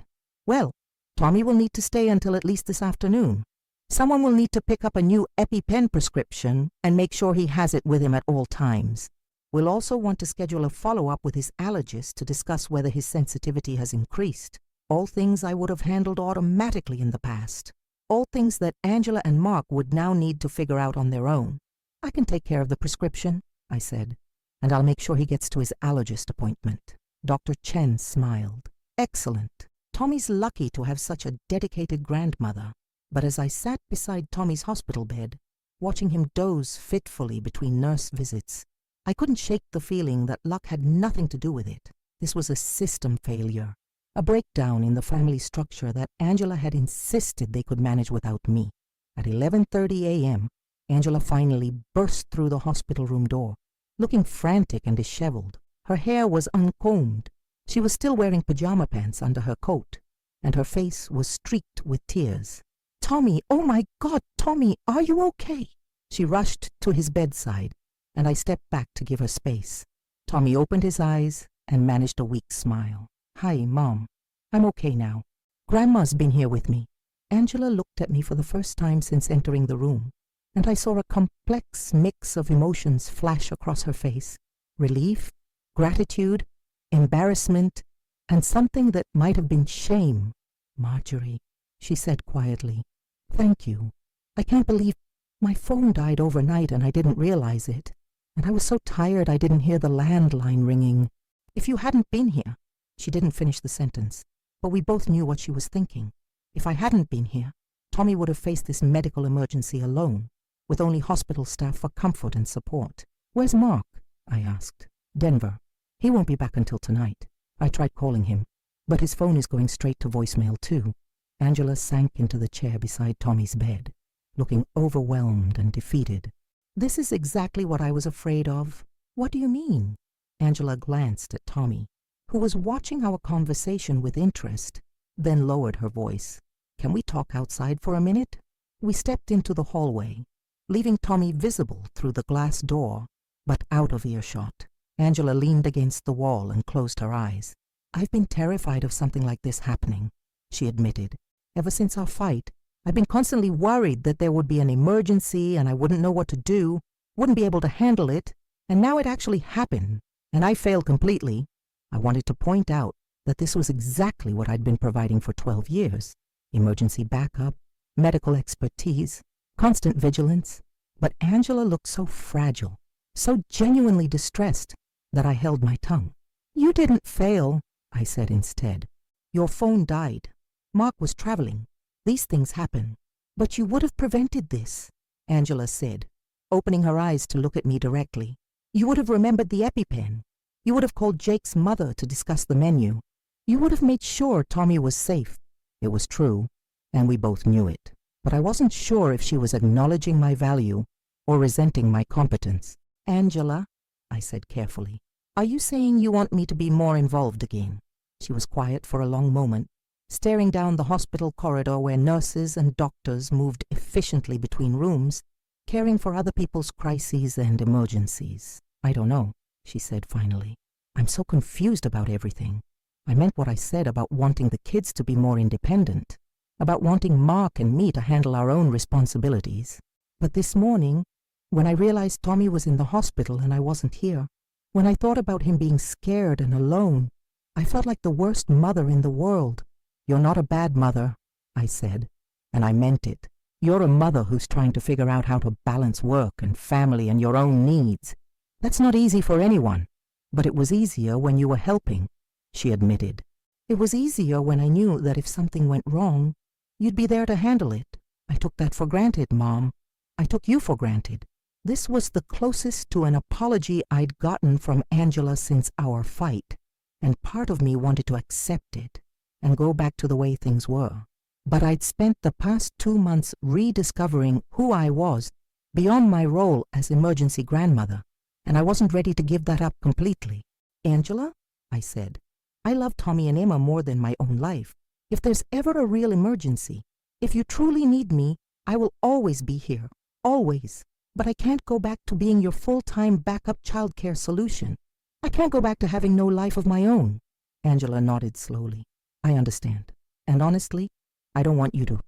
S1: "Well, Tommy will need to stay until at least this afternoon. Someone will need to pick up a new EpiPen prescription and make sure he has it with him at all times. We'll also want to schedule a follow-up with his allergist to discuss whether his sensitivity has increased. All things I would have handled automatically in the past. All things that Angela and Mark would now need to figure out on their own. "I can take care of the prescription," I said, "and I'll make sure he gets to his allergist appointment." Dr. Chen smiled. "Excellent. Tommy's lucky to have such a dedicated grandmother." But as I sat beside Tommy's hospital bed, watching him doze fitfully between nurse visits, I couldn't shake the feeling that luck had nothing to do with it. This was a system failure, a breakdown in the family structure that Angela had insisted they could manage without me. At 11:30 a.m., Angela finally burst through the hospital room door, looking frantic and disheveled. Her hair was uncombed. She was still wearing pajama pants under her coat, and her face was streaked with tears. "Tommy, oh my God, Tommy, are you okay?" She rushed to his bedside, and I stepped back to give her space. Tommy opened his eyes and managed a weak smile. "Hi, Mom. I'm okay now. Grandma's been here with me." Angela looked at me for the first time since entering the room, and I saw a complex mix of emotions flash across her face. Relief, gratitude, embarrassment, and something that might have been shame. "Marjorie," she said quietly, "thank you. I can't believe my phone died overnight and I didn't realize it. And I was so tired I didn't hear the landline ringing. If you hadn't been here..." She didn't finish the sentence, but we both knew what she was thinking. If I hadn't been here, Tommy would have faced this medical emergency alone, with only hospital staff for comfort and support. "Where's Mark?" I asked. "Denver. He won't be back until tonight. I tried calling him, but his phone is going straight to voicemail too." Angela sank into the chair beside Tommy's bed, looking overwhelmed and defeated. "This is exactly what I was afraid of." "What do you mean?" Angela glanced at Tommy, who was watching our conversation with interest, then lowered her voice. "Can we talk outside for a minute?" We stepped into the hallway, leaving Tommy visible through the glass door, but out of earshot. Angela leaned against the wall and closed her eyes. "I've been terrified of something like this happening," she admitted. "Ever since our fight, I've been constantly worried that there would be an emergency and I wouldn't know what to do, wouldn't be able to handle it, and now it actually happened, and I failed completely." I wanted to point out that this was exactly what I'd been providing for 12 years. Emergency backup, medical expertise, constant vigilance. But Angela looked so fragile, so genuinely distressed, that I held my tongue. "You didn't fail," I said instead. "Your phone died. Mark was traveling. These things happen. But you would have prevented this," Angela said, opening her eyes to look at me directly. You would have remembered the EpiPen. You would have called Jake's mother to discuss the menu. You would have made sure Tommy was safe. It was true, and we both knew it. But I wasn't sure if she was acknowledging my value or resenting my competence. Angela, I said carefully, are you saying you want me to be more involved again? She was quiet for a long moment, staring down the hospital corridor where nurses and doctors moved efficiently between rooms, caring for other people's crises and emergencies. I don't know, she said finally. I'm so confused about everything. I meant what I said about wanting the kids to be more independent, about wanting Mark and me to handle our own responsibilities. But this morning, when I realized Tommy was in the hospital and I wasn't here, when I thought about him being scared and alone, I felt like the worst mother in the world. You're not a bad mother, I said, and I meant it. You're a mother who's trying to figure out how to balance work and family and your own needs. That's not easy for anyone, but it was easier when you were helping, she admitted. It was easier when I knew that if something went wrong, you'd be there to handle it. I took that for granted, Mom. I took you for granted. This was the closest to an apology I'd gotten from Angela since our fight, and part of me wanted to accept it and go back to the way things were. But I'd spent the past 2 months rediscovering who I was beyond my role as emergency grandmother, and I wasn't ready to give that up completely. Angela, I said, I love Tommy and Emma more than my own life. If there's ever a real emergency, if you truly need me, I will always be here, always. But I can't go back to being your full-time backup childcare solution. I can't go back to having no life of my own. Angela nodded slowly. I understand. And honestly, I don't want you to.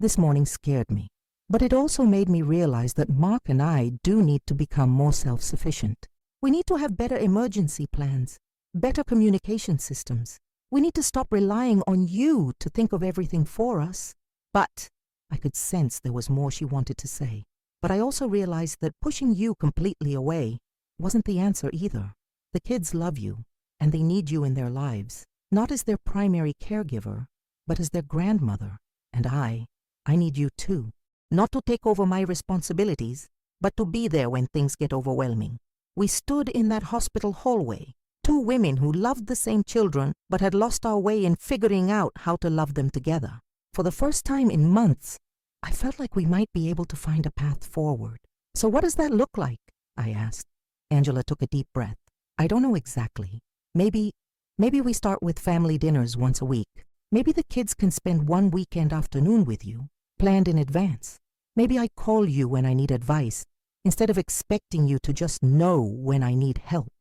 S1: This morning scared me. But it also made me realize that Mark and I do need to become more self-sufficient. We need to have better emergency plans, better communication systems. We need to stop relying on you to think of everything for us. But I could sense there was more she wanted to say. But I also realized that pushing you completely away wasn't the answer either. The kids love you, and they need you in their lives, not as their primary caregiver, but as their grandmother. And I need you too. Not to take over my responsibilities, but to be there when things get overwhelming. We stood in that hospital hallway, 2 women who loved the same children but had lost our way in figuring out how to love them together. For the first time in months, I felt like we might be able to find a path forward. So what does that look like? I asked. Angela took a deep breath. I don't know exactly. Maybe we start with family dinners once a week. Maybe the kids can spend 1 weekend afternoon with you, planned in advance. Maybe I call you when I need advice, instead of expecting you to just know when I need help.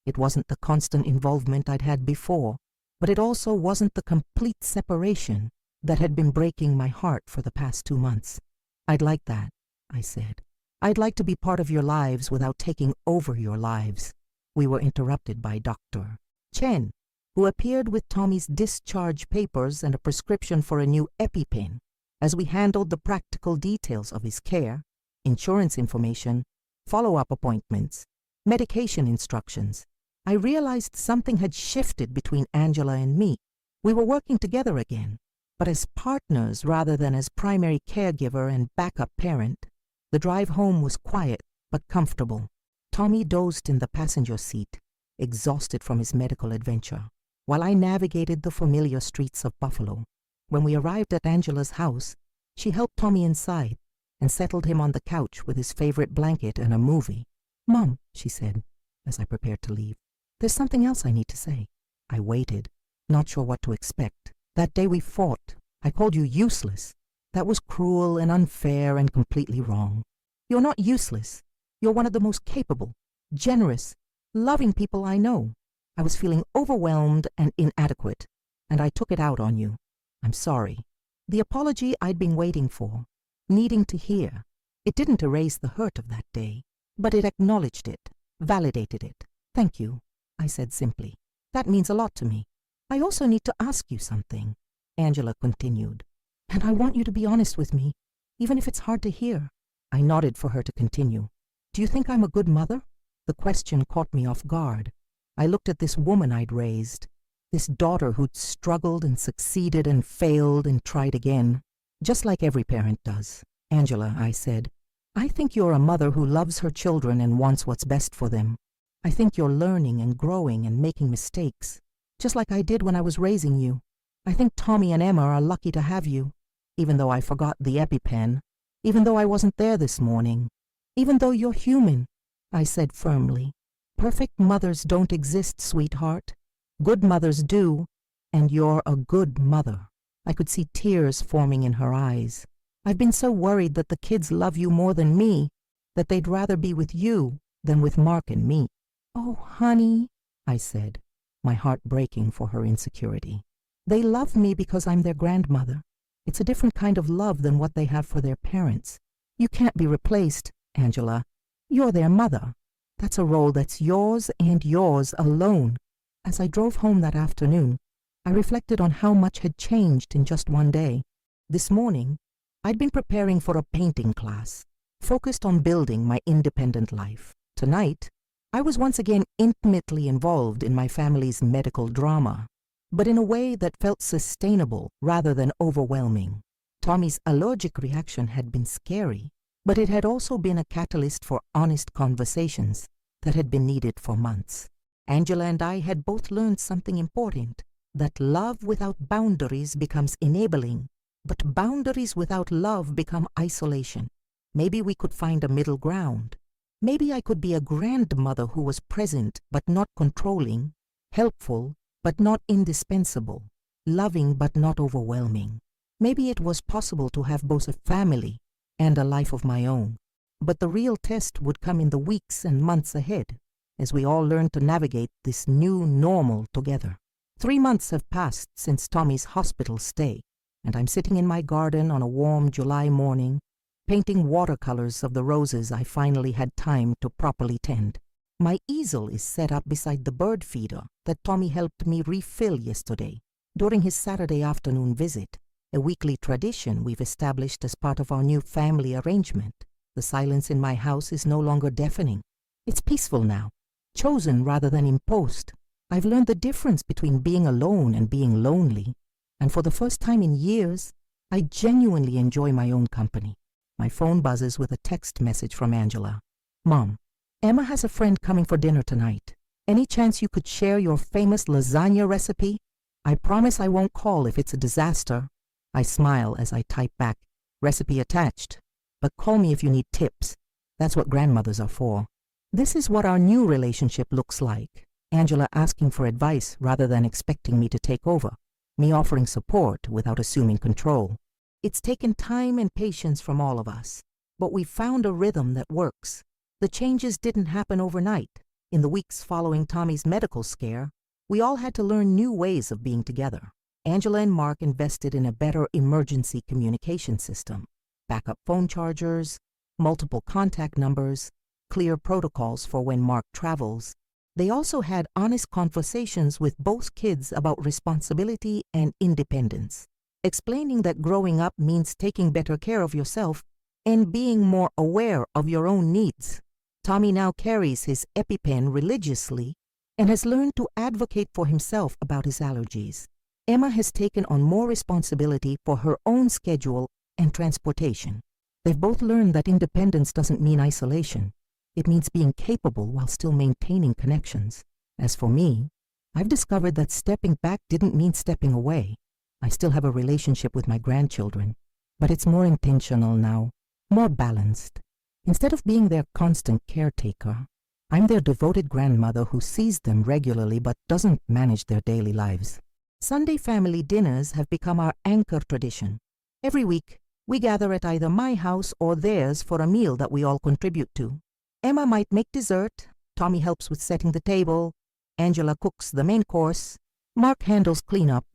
S1: It wasn't the constant involvement I'd had before, but it also wasn't the complete separation that had been breaking my heart for the past 2 months. I'd like that, I said. I'd like to be part of your lives without taking over your lives. We were interrupted by Dr. Chen, who appeared with Tommy's discharge papers and a prescription for a new EpiPen. As we handled the practical details of his care, insurance information, follow-up appointments, medication instructions, I realized something had shifted between Angela and me. We were working together again, but as partners rather than as primary caregiver and backup parent. The drive home was quiet but comfortable. Tommy dozed in the passenger seat, exhausted from his medical adventure, while I navigated the familiar streets of Buffalo. When we arrived at Angela's house, she helped Tommy inside and settled him on the couch with his favorite blanket and a movie. "Mom," she said, as I prepared to leave, "there's something else I need to say." I waited, not sure what to expect. That day we fought, I called you useless. That was cruel and unfair and completely wrong. You're not useless. You're one of the most capable, generous, loving people I know. I was feeling overwhelmed and inadequate, and I took it out on you. I'm sorry. The apology I'd been waiting for, needing to hear. It didn't erase the hurt of that day, but it acknowledged it, validated it. "Thank you," I said simply. "That means a lot to me. I also need to ask you something," Angela continued. "And I want you to be honest with me, even if it's hard to hear." I nodded for her to continue. "Do you think I'm a good mother?" The question caught me off guard. I looked at this woman I'd raised, this daughter who'd struggled and succeeded and failed and tried again, just like every parent does. "Angela," I said, I think you're a mother who loves her children and wants what's best for them. I think you're learning and growing and making mistakes, just like I did when I was raising you. I think Tommy and Emma are lucky to have you, even though I forgot the EpiPen, even though I wasn't there this morning, even though you're human, I said firmly. Perfect mothers don't exist, sweetheart. Good mothers do, and you're a good mother. I could see tears forming in her eyes. I've been so worried that the kids love you more than me, that they'd rather be with you than with Mark and me. Oh, honey, I said, my heart breaking for her insecurity. They love me because I'm their grandmother. It's a different kind of love than what they have for their parents. You can't be replaced, Angela. You're their mother. That's a role that's yours and yours alone. As I drove home that afternoon, I reflected on how much had changed in just one day. This morning, I'd been preparing for a painting class, focused on building my independent life. Tonight, I was once again intimately involved in my family's medical drama, but in a way that felt sustainable rather than overwhelming. Tommy's allergic reaction had been scary, but it had also been a catalyst for honest conversations that had been needed for months. Angela and I had both learned something important, that love without boundaries becomes enabling, but boundaries without love become isolation. Maybe we could find a middle ground. Maybe I could be a grandmother who was present but not controlling, helpful but not indispensable, loving but not overwhelming. Maybe it was possible to have both a family and a life of my own. But the real test would come in the weeks and months ahead, as we all learn to navigate this new normal together. 3 months have passed since Tommy's hospital stay, and I'm sitting in my garden on a warm July morning, painting watercolors of the roses I finally had time to properly tend. My easel is set up beside the bird feeder that Tommy helped me refill yesterday during his Saturday afternoon visit, a weekly tradition we've established as part of our new family arrangement. The silence in my house is no longer deafening. It's peaceful now, chosen rather than imposed. I've learned the difference between being alone and being lonely, and for the first time in years, I genuinely enjoy my own company. My phone buzzes with a text message from Angela. Mom, Emma has a friend coming for dinner tonight. Any chance you could share your famous lasagna recipe? I promise I won't call if it's a disaster. I smile as I type back, recipe attached, but call me if you need tips. That's what grandmothers are for. This is what our new relationship looks like. Angela asking for advice rather than expecting me to take over. Me offering support without assuming control. It's taken time and patience from all of us, but we've found a rhythm that works. The changes didn't happen overnight. In the weeks following Tommy's medical scare, we all had to learn new ways of being together. Angela and Mark invested in a better emergency communication system, backup phone chargers, multiple contact numbers, clear protocols for when Mark travels. They also had honest conversations with both kids about responsibility and independence, explaining that growing up means taking better care of yourself and being more aware of your own needs. Tommy now carries his EpiPen religiously and has learned to advocate for himself about his allergies. Emma has taken on more responsibility for her own schedule and transportation. They've both learned that independence doesn't mean isolation. It means being capable while still maintaining connections. As for me, I've discovered that stepping back didn't mean stepping away. I still have a relationship with my grandchildren, but it's more intentional now, more balanced. Instead of being their constant caretaker, I'm their devoted grandmother who sees them regularly but doesn't manage their daily lives. Sunday family dinners have become our anchor tradition. Every week, we gather at either my house or theirs for a meal that we all contribute to. Emma might make dessert, Tommy helps with setting the table, Angela cooks the main course, Mark handles cleanup,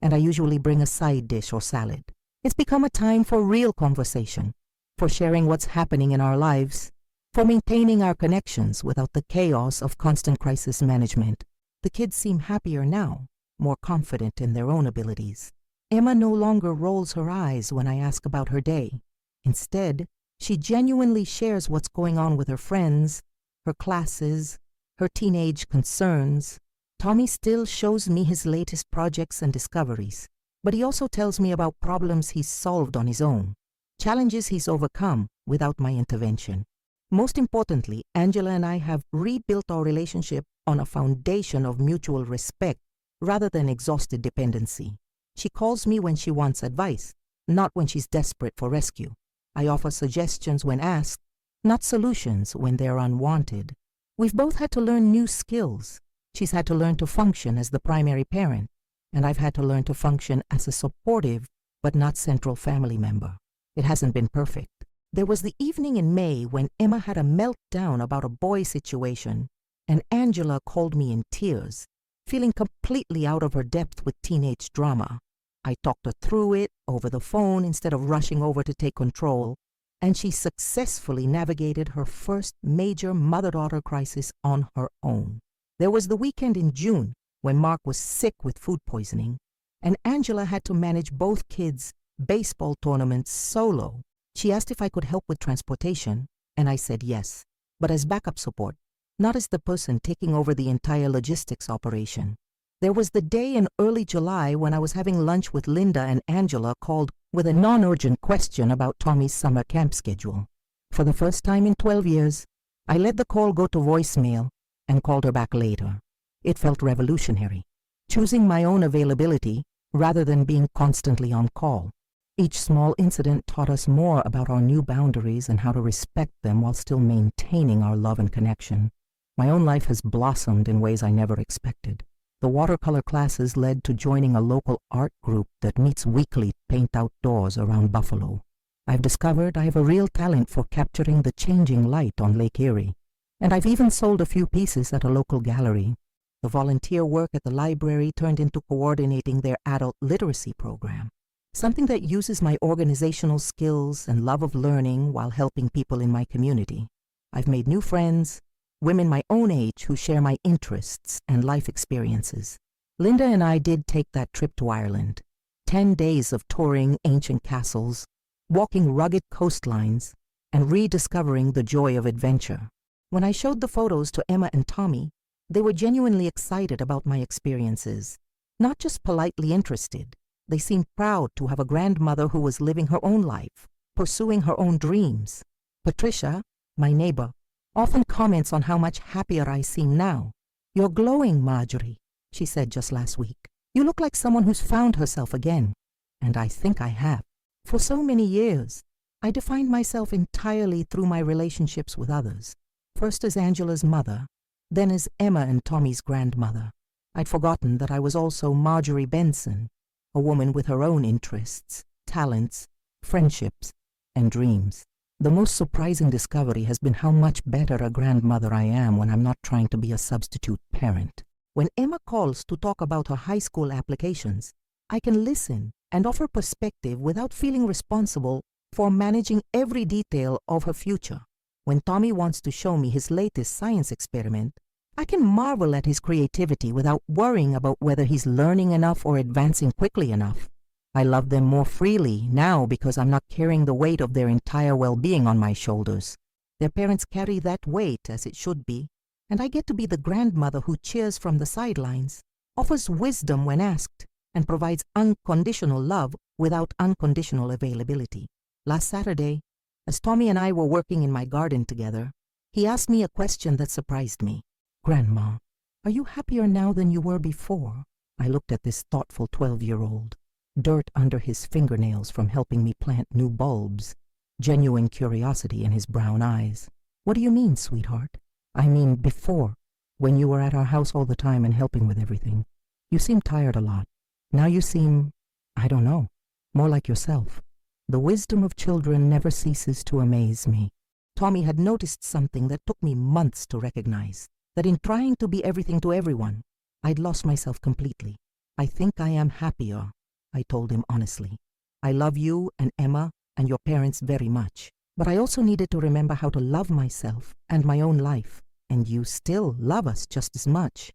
S1: and I usually bring a side dish or salad. It's become a time for real conversation, for sharing what's happening in our lives, for maintaining our connections without the chaos of constant crisis management. The kids seem happier now, more confident in their own abilities. Emma no longer rolls her eyes when I ask about her day. Instead, she genuinely shares what's going on with her friends, her classes, her teenage concerns. Tommy still shows me his latest projects and discoveries, but he also tells me about problems he's solved on his own, challenges he's overcome without my intervention. Most importantly, Angela and I have rebuilt our relationship on a foundation of mutual respect rather than exhausted dependency. She calls me when she wants advice, not when she's desperate for rescue. I offer suggestions when asked, not solutions when they're unwanted. We've both had to learn new skills. She's had to learn to function as the primary parent, and I've had to learn to function as a supportive but not central family member. It hasn't been perfect. There was the evening in May when Emma had a meltdown about a boy situation, and Angela called me in tears, feeling completely out of her depth with teenage drama. I talked her through it over the phone instead of rushing over to take control, and she successfully navigated her first major mother-daughter crisis on her own. There was the weekend in June when Mark was sick with food poisoning, and Angela had to manage both kids' baseball tournaments solo. She asked if I could help with transportation, and I said yes, but as backup support, not as the person taking over the entire logistics operation. There was the day in early July when I was having lunch with Linda and Angela called with a non-urgent question about Tommy's summer camp schedule. For the first time in 12 years, I let the call go to voicemail and called her back later. It felt revolutionary, choosing my own availability rather than being constantly on call. Each small incident taught us more about our new boundaries and how to respect them while still maintaining our love and connection. My own life has blossomed in ways I never expected. The watercolor classes led to joining a local art group that meets weekly to paint outdoors around Buffalo. I've discovered I have a real talent for capturing the changing light on Lake Erie, and I've even sold a few pieces at a local gallery. The volunteer work at the library turned into coordinating their adult literacy program, something that uses my organizational skills and love of learning while helping people in my community. I've made new friends, women my own age who share my interests and life experiences. Linda and I did take that trip to Ireland. 10 days of touring ancient castles, walking rugged coastlines, and rediscovering the joy of adventure. When I showed the photos to Emma and Tommy, they were genuinely excited about my experiences, not just politely interested. They seemed proud to have a grandmother who was living her own life, pursuing her own dreams. Patricia, my neighbor, often comments on how much happier I seem now. "You're glowing, Marjorie," she said just last week. "You look like someone who's found herself again." And I think I have. For so many years, I defined myself entirely through my relationships with others, first as Angela's mother, then as Emma and Tommy's grandmother. I'd forgotten that I was also Marjorie Benson, a woman with her own interests, talents, friendships, and dreams. The most surprising discovery has been how much better a grandmother I am when I'm not trying to be a substitute parent. When Emma calls to talk about her high school applications, I can listen and offer perspective without feeling responsible for managing every detail of her future. When Tommy wants to show me his latest science experiment, I can marvel at his creativity without worrying about whether he's learning enough or advancing quickly enough. I love them more freely now because I'm not carrying the weight of their entire well-being on my shoulders. Their parents carry that weight as it should be, and I get to be the grandmother who cheers from the sidelines, offers wisdom when asked, and provides unconditional love without unconditional availability. Last Saturday, as Tommy and I were working in my garden together, he asked me a question that surprised me. "Grandma, are you happier now than you were before?" I looked at this thoughtful 12-year-old, dirt under his fingernails from helping me plant new bulbs, genuine curiosity in his brown eyes. "What do you mean, sweetheart?" "I mean before, when you were at our house all the time and helping with everything. You seemed tired a lot. Now you seem, I don't know, more like yourself." The wisdom of children never ceases to amaze me. Tommy had noticed something that took me months to recognize, that in trying to be everything to everyone, I'd lost myself completely. "I think I am happier," I told him honestly. "I love you and Emma and your parents very much, but I also needed to remember how to love myself and my own life, and you still love us just as much,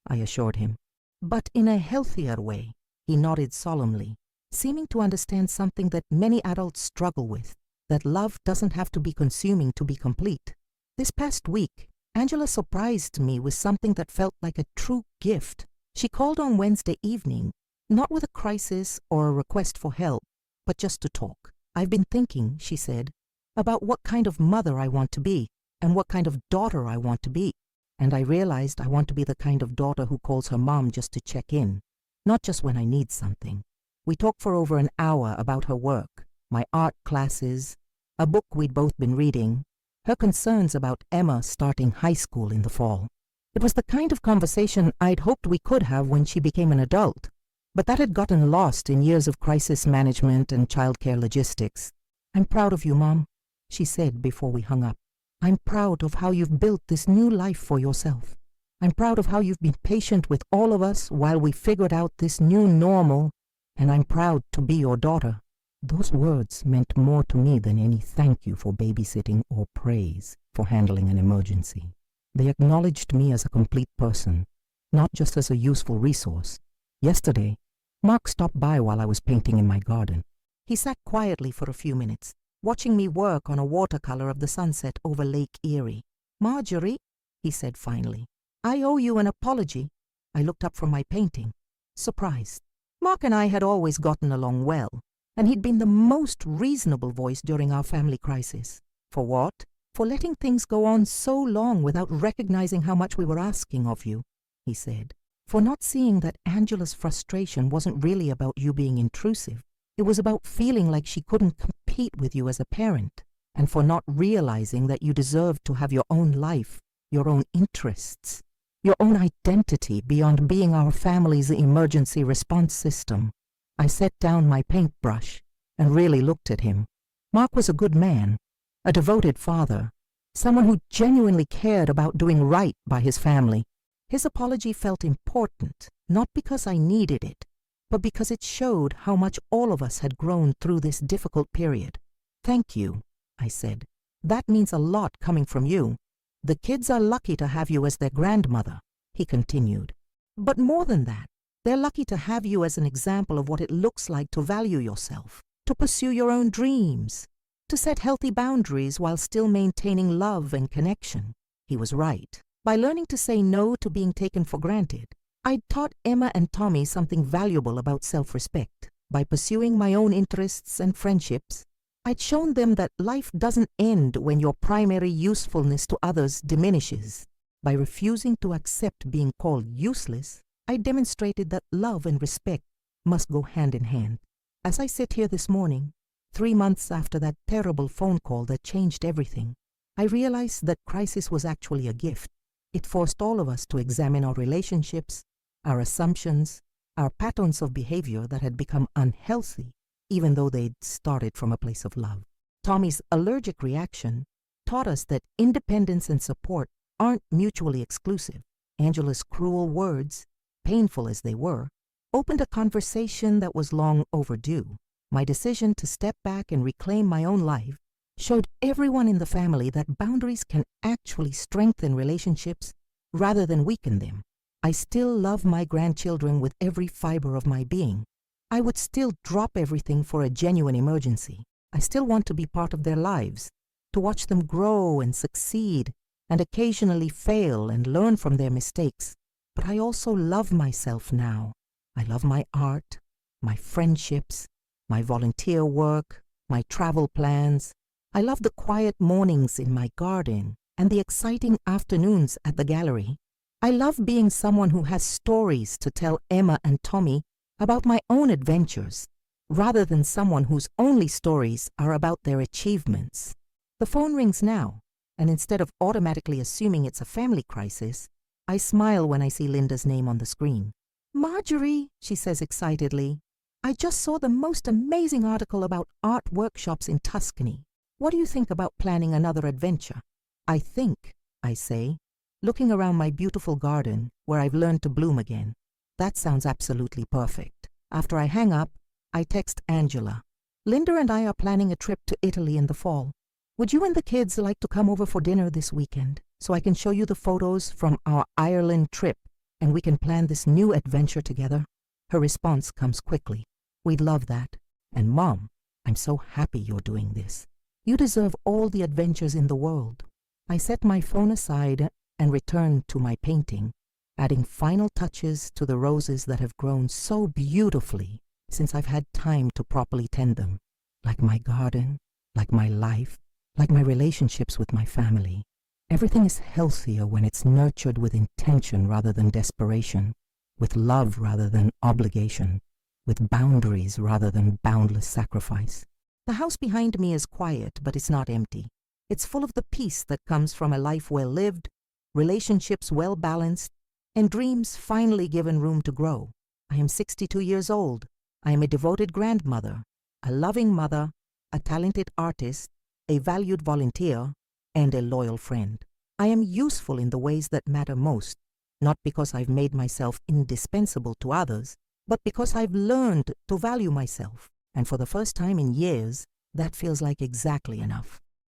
S1: I assured him. "But in a healthier way," he nodded solemnly, seeming to understand something that many adults struggle with, that love doesn't have to be consuming to be complete. This past week, Angela surprised me with something that felt like a true gift. She called on Wednesday evening, not with a crisis or a request for help, but just to talk. I've been thinking, she said, about what kind of mother I want to be and what kind of daughter I want to be. And I realized I want to be the kind of daughter who calls her mom just to check in, not just when I need something. We talked for over an hour about her work, my art classes, a book we'd both been reading, her concerns about Emma starting high school in the fall. It was the kind of conversation I'd hoped we could have when she became an adult, but that had gotten lost in years of crisis management and childcare logistics. I'm proud of you, Mom, she said before we hung up. I'm proud of how you've built this new life for yourself. I'm proud of how you've been patient with all of us while we figured out this new normal, and I'm proud to be your daughter. Those words meant more to me than any thank you for babysitting or praise for handling an emergency. They acknowledged me as a complete person, not just as a useful resource. Yesterday, Mark stopped by while I was painting in my garden. He sat quietly for a few minutes, watching me work on a watercolor of the sunset over Lake Erie. Marjorie, he said finally, I owe you an apology. I looked up from my painting, surprised. Mark and I had always gotten along well, and he'd been the most reasonable voice during our family crisis. For what? For letting things go on so long without recognizing how much we were asking of you, he said. For not seeing that Angela's frustration wasn't really about you being intrusive. It was about feeling like she couldn't compete with you as a parent, and for not realizing that you deserved to have your own life, your own interests, your own identity beyond being our family's emergency response system. I set down my paintbrush and really looked at him. Mark was a good man, a devoted father, someone who genuinely cared about doing right by his family. His apology felt important, not because I needed it, but because it showed how much all of us had grown through this difficult period. Thank you, I said. That means a lot coming from you. The kids are lucky to have you as their grandmother, he continued. But more than that, they're lucky to have you as an example of what it looks like to value yourself, to pursue your own dreams, to set healthy boundaries while still maintaining love and connection. He was right. By learning to say no to being taken for granted, I'd taught Emma and Tommy something valuable about self-respect. By pursuing my own interests and friendships, I'd shown them that life doesn't end when your primary usefulness to others diminishes. By refusing to accept being called useless, I demonstrated that love and respect must go hand in hand. As I sit here this morning, 3 months after that terrible phone call that changed everything, I realized that crisis was actually a gift. It forced all of us to examine our relationships, our assumptions, our patterns of behavior that had become unhealthy, even though they'd started from a place of love. Tommy's allergic reaction taught us that independence and support aren't mutually exclusive. Angela's cruel words, painful as they were, opened a conversation that was long overdue. My decision to step back and reclaim my own life showed everyone in the family that boundaries can actually strengthen relationships rather than weaken them. I still love my grandchildren with every fiber of my being. I would still drop everything for a genuine emergency. I still want to be part of their lives, to watch them grow and succeed and occasionally fail and learn from their mistakes. But I also love myself now. I love my art, my friendships, my volunteer work, my travel plans. I love the quiet mornings in my garden and the exciting afternoons at the gallery. I love being someone who has stories to tell Emma and Tommy about my own adventures, rather than someone whose only stories are about their achievements. The phone rings now, and instead of automatically assuming it's a family crisis, I smile when I see Linda's name on the screen. Marjorie, she says excitedly, I just saw the most amazing article about art workshops in Tuscany. What do you think about planning another adventure? I think, I say, looking around my beautiful garden where I've learned to bloom again. That sounds absolutely perfect. After I hang up, I text Angela. Linda and I are planning a trip to Italy in the fall. Would you and the kids like to come over for dinner this weekend so I can show you the photos from our Ireland trip and we can plan this new adventure together? Her response comes quickly. We'd love that. And Mom, I'm so happy you're doing this. You deserve all the adventures in the world. I set my phone aside and returned to my painting, adding final touches to the roses that have grown so beautifully since I've had time to properly tend them. like my garden, like my life, like my relationships with my family. Everything is healthier when it's nurtured with intention rather than desperation, with love rather than obligation, with boundaries rather than boundless sacrifice. The house behind me is quiet, but it's not empty. It's full of the peace that comes from a life well lived, relationships well balanced, and dreams finally given room to grow. I am 62 years old. I am a devoted grandmother, a loving mother, a talented artist, a valued volunteer, and a loyal friend. I am useful in the ways that matter most, not because I've made myself indispensable to others, but because I've learned to value myself. And for the first time in years, that feels like exactly enough.